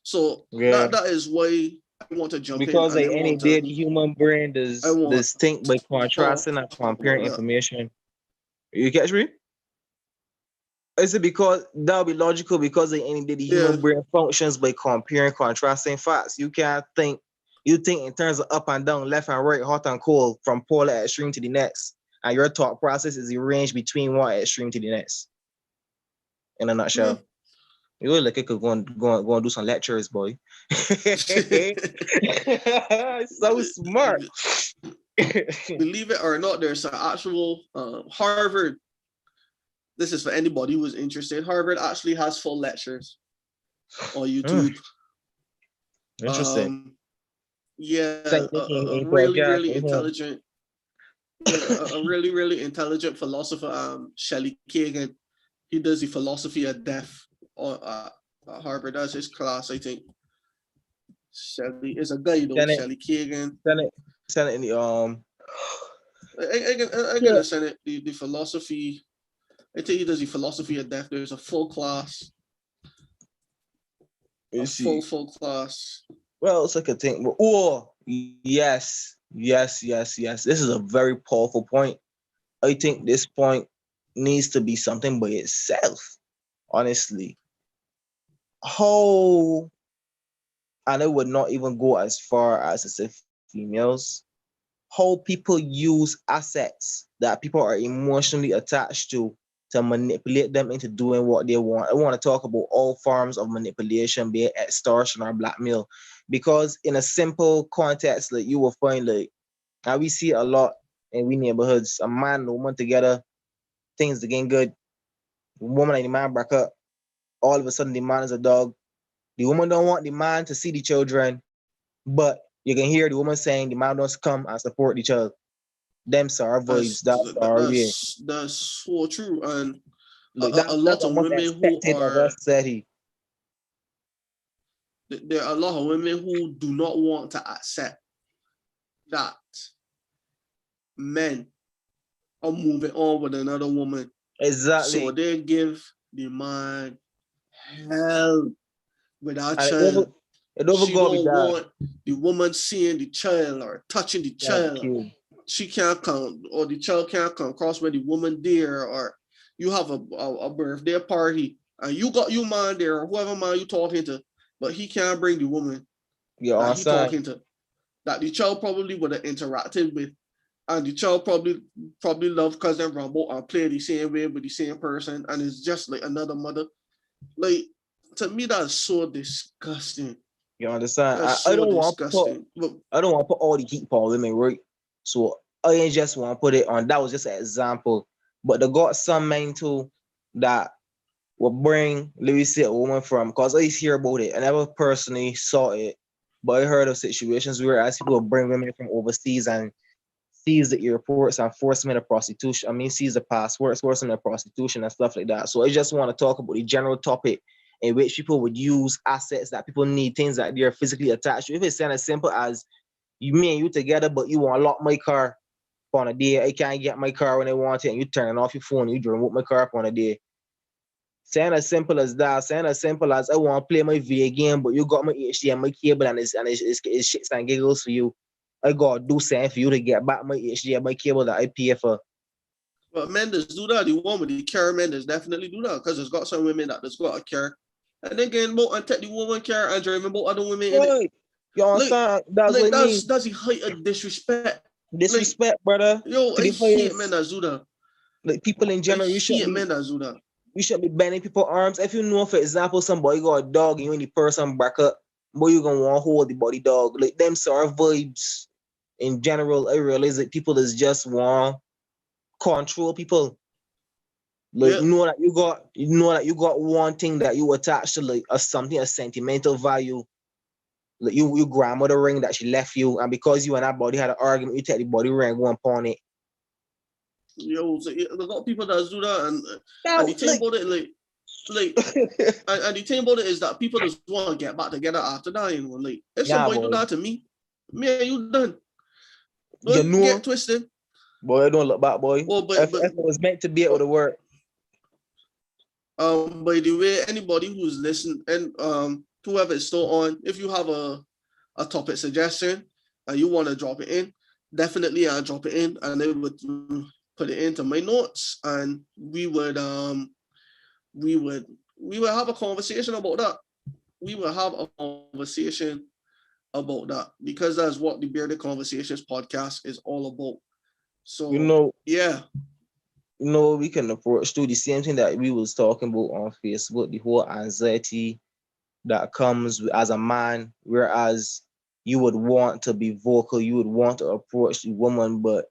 So that is why I want to jump because in. Because any day the human brain does distinct by contrasting and comparing information. You catch me? Is it because that would be logical because the end of the human brain functions by comparing contrasting facts? You can't think. You think in terms of up and down, left and right, hot and cold, from polar extreme to the next, and your thought process is arranged between one extreme to the next. In a nutshell, you look like you could go and do some lectures, boy. So smart. Believe it or not, there's an actual Harvard. This is for anybody who is interested. Harvard actually has full lectures on YouTube. Interesting. A really intelligent, a really intelligent philosopher, Shelley Kagan. He does the philosophy of death at Harvard. That's his class, I think. Shelley is a guy though. Shelley Kagan. Send it in the I'm gonna send it the philosophy. I think he does the philosophy of death. There's a full class. Full class. Well, it's like a thing. Oh, yes. This is a very powerful point. I think this point needs to be something by itself, honestly. How, and I would not even go as far as to say females, how people use assets that people are emotionally attached to manipulate them into doing what they want. I want to talk about all forms of manipulation, be it extortion or blackmail, because in a simple context, like you will find, like, now we see a lot in we neighborhoods, a man and a woman together, things are getting good. The woman and the man break up. All of a sudden, the man is a dog. The woman don't want the man to see the children, but you can hear the woman saying the man wants to come and support the child. Them are vibes. That's so true. And like a lot of women who are there are a lot of women who do not want to accept that men are moving on with another woman. Exactly. So they give the man hell without child. She don't want the woman seeing the child or touching the child. She can't come, or the child can't come across where the woman there, or you have a birthday party and you got your man there, or whoever man you talking to, but he can't bring the woman that he talking to, that the child probably would have interacted with, and the child probably love Cousin Rumble and play the same way with the same person, and it's just like another mother. Like, to me, that's so disgusting. You understand? I don't want to put all the heat on women, right? So I ain't just want to put it on. That was just an example. But they got some men too that will bring, let me say, a woman from, because I used to hear about it. I never personally saw it, but I heard of situations where as people will bring women from overseas and seize the airports and force them into prostitution. I mean, seize the passports, force them into prostitution and stuff like that. So I just want to talk about the general topic in which people would use assets that people need, things that they're physically attached to. If it's as simple as me and you together, but you want to lock my car on a day, I can't get my car when I want it, and you turn off your phone, you remote my car on a day. Saying as simple as that, saying as simple as I want to play my VA game, but you got my HDMI cable and it's shits and giggles for you. I gotta do something for you to get back my HDMI cable that I pay for. But men just do that. The one with the care men just definitely do that, because there's got some women that just got a care. And then getting about and take the woman care and driving about other women in it. You understand? That's the height of disrespect. Disrespect, brother. Yo, I hate men that do that. Like, people in general, you should be bending people's arms. If you know, for example, somebody got a dog and you and the person back up, boy, you gonna want to hold the body dog. Like, them sort of vibes in general, I realize that people is just want control people. Like, you know that you got one thing that you attach to, like a sentimental value. Like, you grandmother ring that she left you, and because you and that body had an argument, you take the body ring and go and pawn it. Yo, so there's a lot of people that do that, and the thing about it, and the thing about it is that people just want to get back together after that. You know, like, if somebody do that to me and you done. Don't get twisted. Boy, don't look back, boy. Well, but if it was meant to be, it would have worked. By the way, anybody who's listening and whoever is still on, if you have a topic suggestion and you want to drop it in, definitely I'll drop it in and they would put it into my notes, and we would we would have a conversation about that. We will have a conversation about that because that's what the Bearded Conversations podcast is all about. So yeah. We can approach to the same thing that we was talking about on Facebook, the whole anxiety that comes as a man, whereas you would want to be vocal, you would want to approach the woman, but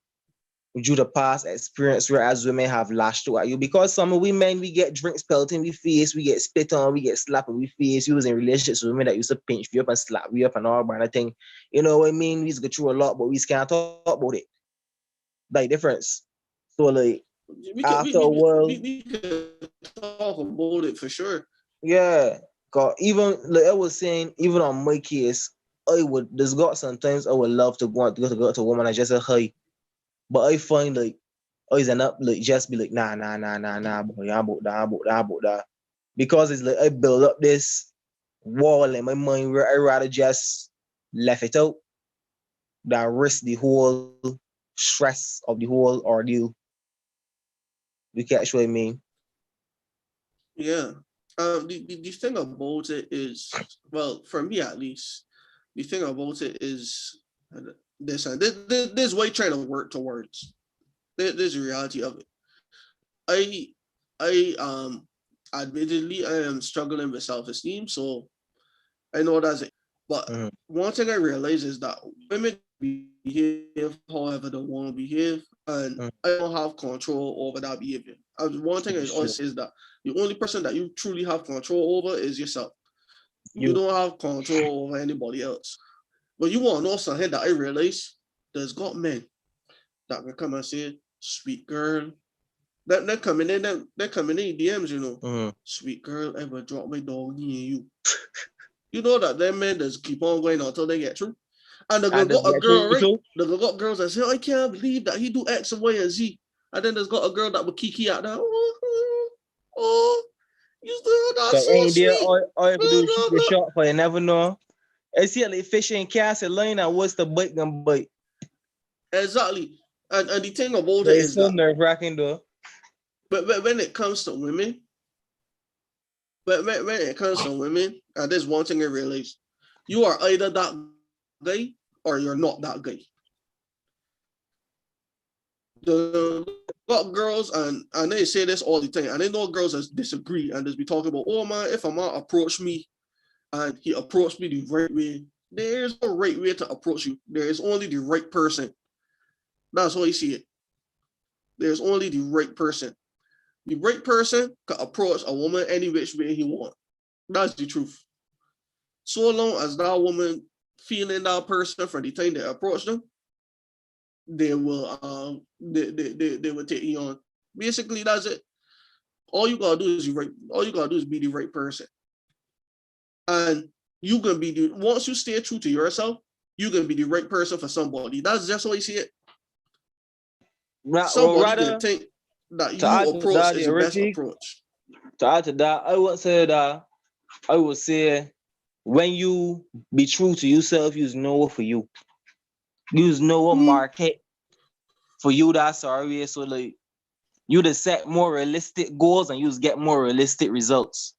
due to past experience, whereas women have lashed out at you, because some of we men, we get drinks pelted in we face, we get spit on, we get slapped in we face. You was in relationships with women that used to pinch you up and slap you up and all kind of thing. You know what I mean? We used to go through a lot, but we can't talk about it. Like difference. So like we can talk about it for sure. Yeah, cause even like I was saying, even on my case, there's got sometimes I would love to go to a woman and just say hi, but I find like always end up like just be like nah, boy, about that, because it's like I build up this wall in my mind where I rather just left it out than risk the whole stress of the whole ordeal. You catch what I mean? Yeah. The thing about it is, well, for me at least, the thing about it is this way trying to work towards. There's the reality of it. I admittedly I am struggling with self-esteem, so I know that's it. But one thing I realize is that women behave however they want to behave, and I don't have control over that behavior. One thing I always say is that the only person that you truly have control over is yourself. You don't have control over anybody else. But you want to know something that I realize? There's got men that can come and say, "Sweet girl." They're coming in DMs, you know. "Sweet girl, ever drop my dog in you." You know that them men just keep on going until they get through. And they're got a girl, right? They've got girls that say, "I can't believe that he do X and Y and Z." And then there's got a girl that will kiki out there. Oh, you still that's so sweet. All you do is shoot the shot for you never know. I see like fishing cast line and what's the bite gonna bite. Exactly. And the thing about it is so nerve-wracking though. But when it comes to women, and there's one thing I realize, you are either that guy or you're not that guy. The girls, and they say this all the time, and they know girls that disagree and just be talking about, "Oh man, if a man approach me and he approached me the right way, there's no right way to approach you. There is only the right person." That's how you see it. There's only the right person. The right person can approach a woman any which way he wants. That's the truth. So long as that woman feeling that person for the time they approach them, they will they will take you on. Basically, that's it. All you gotta do is be the right person. And you can be once you stay true to yourself, you can be the right person for somebody. That's just how you see it. Somebody can think that you approach is the best approach. To add to that, I would say when you be true to yourself, you know what for you. You know what market for you that's already. So like you just set more realistic goals and you just get more realistic results.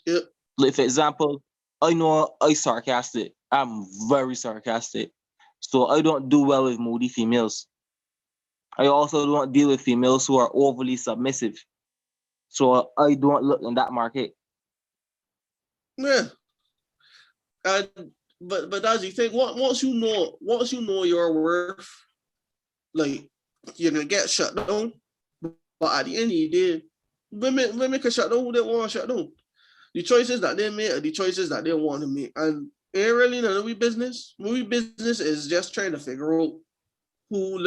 Yep. Like for example, I know I'm sarcastic. I'm very sarcastic. So I don't do well with moody females. I also don't deal with females who are overly submissive. So I don't look in that market. Yeah. But that's the thing. Once you know your worth, like you're gonna get shut down. But at the end of the day, women can shut down who they want to shut down. The choices that they make are the choices that they want to make. And it ain't really none of we business. We business is just trying to figure out who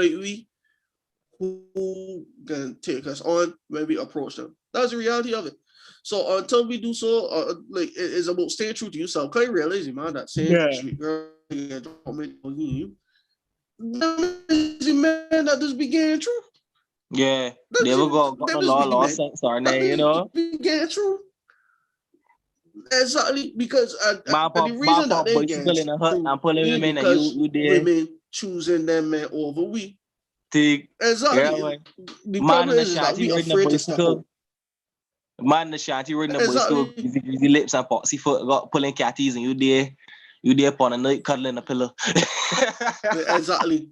can take us on when we approach them. That's the reality of it. So until we do so, like it's about staying true to yourself. Cause I realize, man, that saying "sweet girl, you man that just began true. Yeah, they will go a lot of sense are there, you know. Began true. Exactly, because the reason that they get in a hut and pulling women and you women choosing them men over we. Exactly. The problem is that we afraid to step out. Man, the shanty ring the boys to Exactly. greasy lips and poxy foot got pulling catties and you there upon a night cuddling a pillow. Exactly.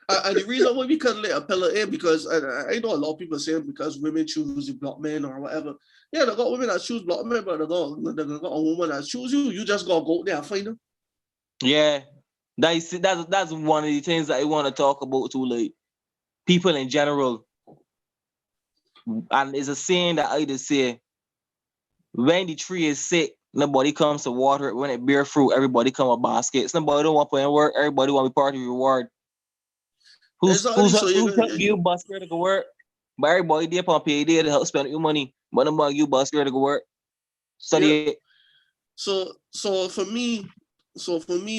And the reason why we couldn't let a pillar in because I know a lot of people saying because women choose block men or whatever. Yeah, they got women that choose block men, but they got a woman that choose you. You just gotta go there and find them. Yeah, that's one of the things that I want to talk about too. Like people in general, and it's a saying that I just say, when the tree is sick, nobody comes to water it. When it bear fruit, everybody come with baskets. Nobody don't want to put in work. Everybody want to be part of the reward. Who's Exactly. So helping you bus girl to go work? But everybody there on payday to help spend your money. But nobody you bus girl to go work. Study yeah. it. So for me,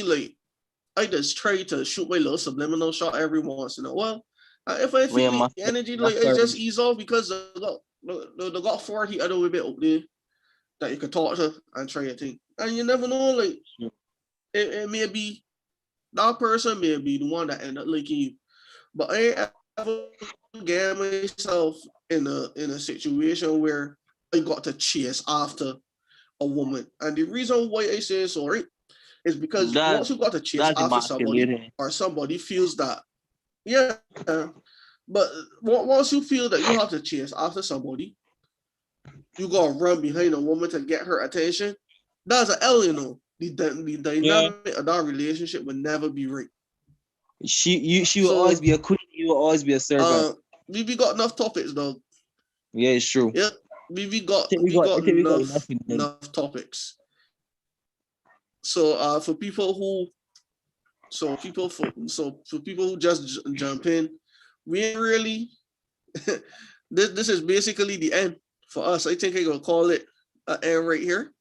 like I just try to shoot my little subliminal shot every once in a while. If I feel the energy, like I just ease off because they got 40 other women out there that you could talk to and try your thing. And you never know, like it may be that person may be the one that end up liking you. But I ain't ever get myself in a situation where I got to chase after a woman. And the reason why I say so, right, is because once you got to chase after somebody or somebody feels that, yeah, but once you feel that you have to chase after somebody, you gotta run behind a woman to get her attention. That's an L, you know. The dynamic of that relationship would never be right. She will always be a queen. You will always be a servant. We got enough topics, though. Yeah, it's true. Yeah, we got enough topics. So for people who just jump in, we ain't really this is basically the end for us. I think I'm gonna call it an end right here.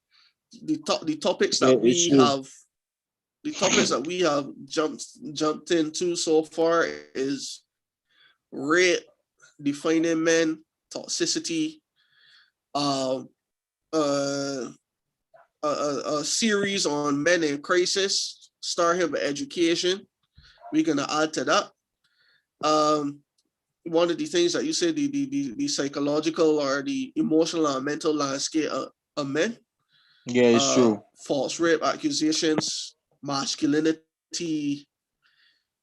The topics that we have jumped into so far is rape, defining men, toxicity, a series on men in crisis, starting with education. We're gonna add to that. One of the things that you said, the psychological or the emotional and mental landscape of men. Yeah, it's true. False rape accusations, masculinity.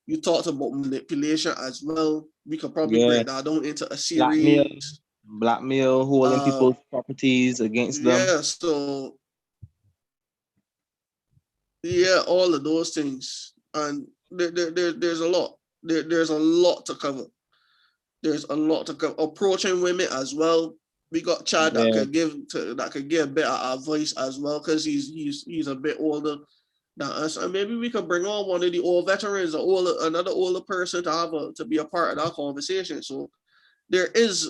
You talked about manipulation as well. We could probably break that down into a series. Blackmail, holding people's properties against them. Yeah, so all of those things, and there's a lot. There's a lot to cover. There's a lot to cover. Approaching women as well. We got Chad that could give a bit of advice as well because he's a bit older than us, and maybe we could bring on one of the old veterans, another older person to be a part of that conversation. So there is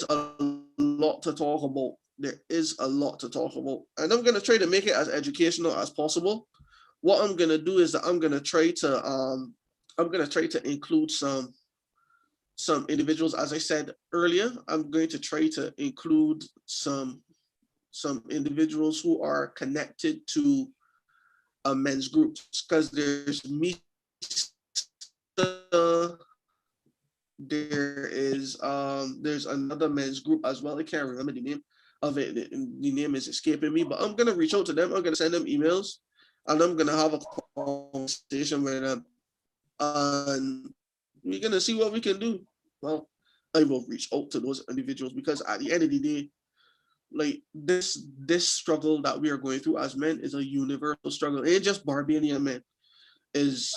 a lot to talk about. There is a lot to talk about, and I'm gonna try to make it as educational as possible. What I'm gonna do is that I'm gonna try to include some individuals. As I said earlier, I'm going to try to include some individuals who are connected to men's groups, because there's me. There's another men's group as well. I can't remember the name of it. The name is escaping me, but I'm gonna reach out to them. I'm gonna send them emails, and I'm gonna have a conversation with them, and we're gonna see what we can do. Well, I will reach out to those individuals because at the end of the day, like this struggle that we are going through as men is a universal struggle. It ain't just Barbadian men. Is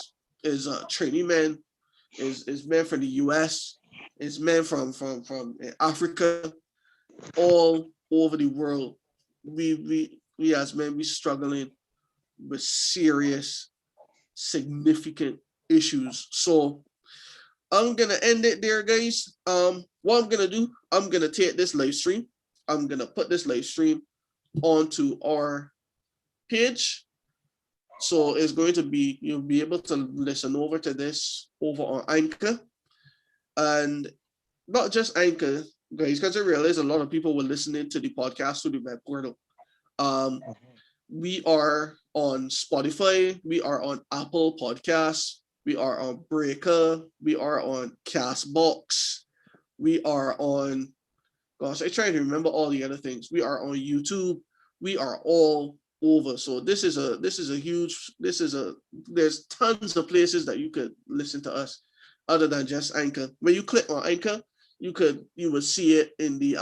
training men, is men from the US, is men from Africa, all over the world. We as men, we struggling with serious, significant issues. So I'm gonna end it there, guys. What I'm gonna do, I'm gonna take this live stream. I'm gonna put this live stream onto our page. So it's going to be, you'll be able to listen over to this over on Anchor. And not just Anchor, guys, because I realize a lot of people were listening to the podcast through the web portal. We are on Spotify, we are on Apple Podcasts, we are on Breaker, we are on Castbox, we are on Gosh, I try to remember all the other things. We are on YouTube. We are all over. So there's tons of places that you could listen to us other than just Anchor. When you click on Anchor, you would see it in the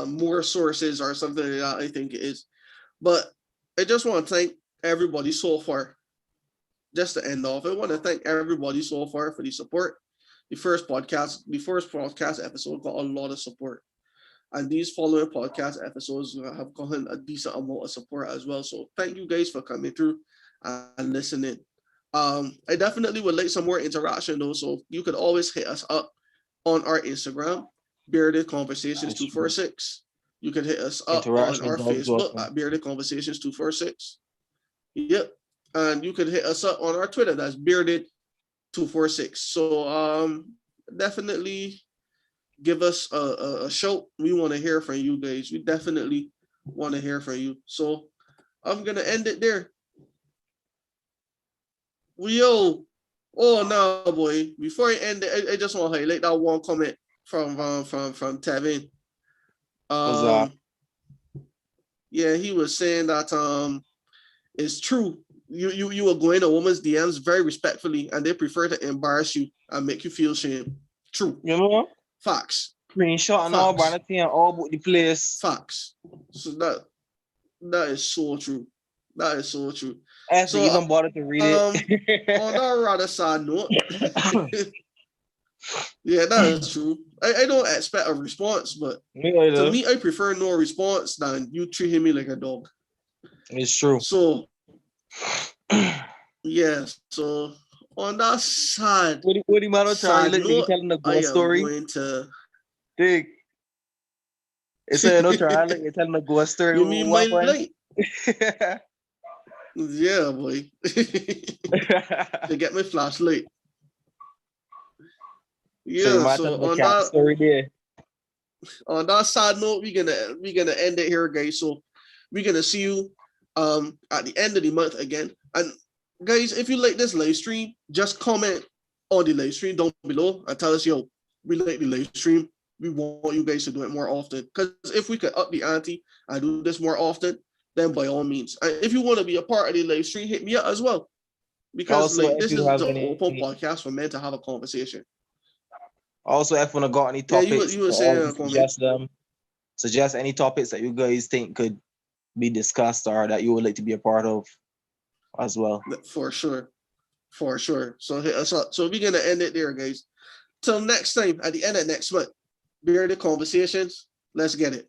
more sources or something like that, I think it is. But I just want to thank everybody so far. Just to end off, I want to thank everybody so far for the support. The first podcast episode got a lot of support. And these following podcast episodes have gotten a decent amount of support as well. So thank you guys for coming through and listening. I definitely would like some more interaction though. So you could always hit us up on our Instagram, Bearded Conversations 246. You can hit us up on our Facebook at Bearded Conversations 246. Yep. And you can hit us up on our Twitter. That's Bearded 246. So definitely give us a shout. We want to hear from you guys. We definitely want to hear from you. So I'm gonna end it there. Oh no, boy. Before I end it, I just want to highlight that one comment from Tevin. Yeah, he was saying that it's true. You will go in a woman's DMs very respectfully, and they prefer to embarrass you and make you feel shame. True. You know? Facts. Screenshot and all, vanity and all about the place. Facts. So that is so true. That is so true. So even bother to read it. On a rather sad note, yeah, that is true. I don't expect a response, but to me, I prefer no response than you treating me like a dog. It's true. So, yeah. So on that sad, what do you matter? Try to telling a ghost story. Going to dig. It's a no try. You're telling a ghost story. You mean my light? Yeah, boy. To get my flashlight. Yeah, so on that story there. On that side note, we're gonna end it here, guys. So we're gonna see you at the end of the month again. And guys, if you like this live stream, just comment on the live stream down below and tell us, yo, we like the live stream. We want you guys to do it more often. Because if we could up the ante and do this more often, then by all means. And if you want to be a part of the live stream, hit me up as well. Because also, this is an open podcast for men to have a conversation. Also, if you got any topics, you were saying, suggest any topics that you guys think could be discussed or that you would like to be a part of as well. For sure. So hit us up. So we're gonna end it there, guys. Till next time, at the end of next month, Bearded Conversations. Let's get it.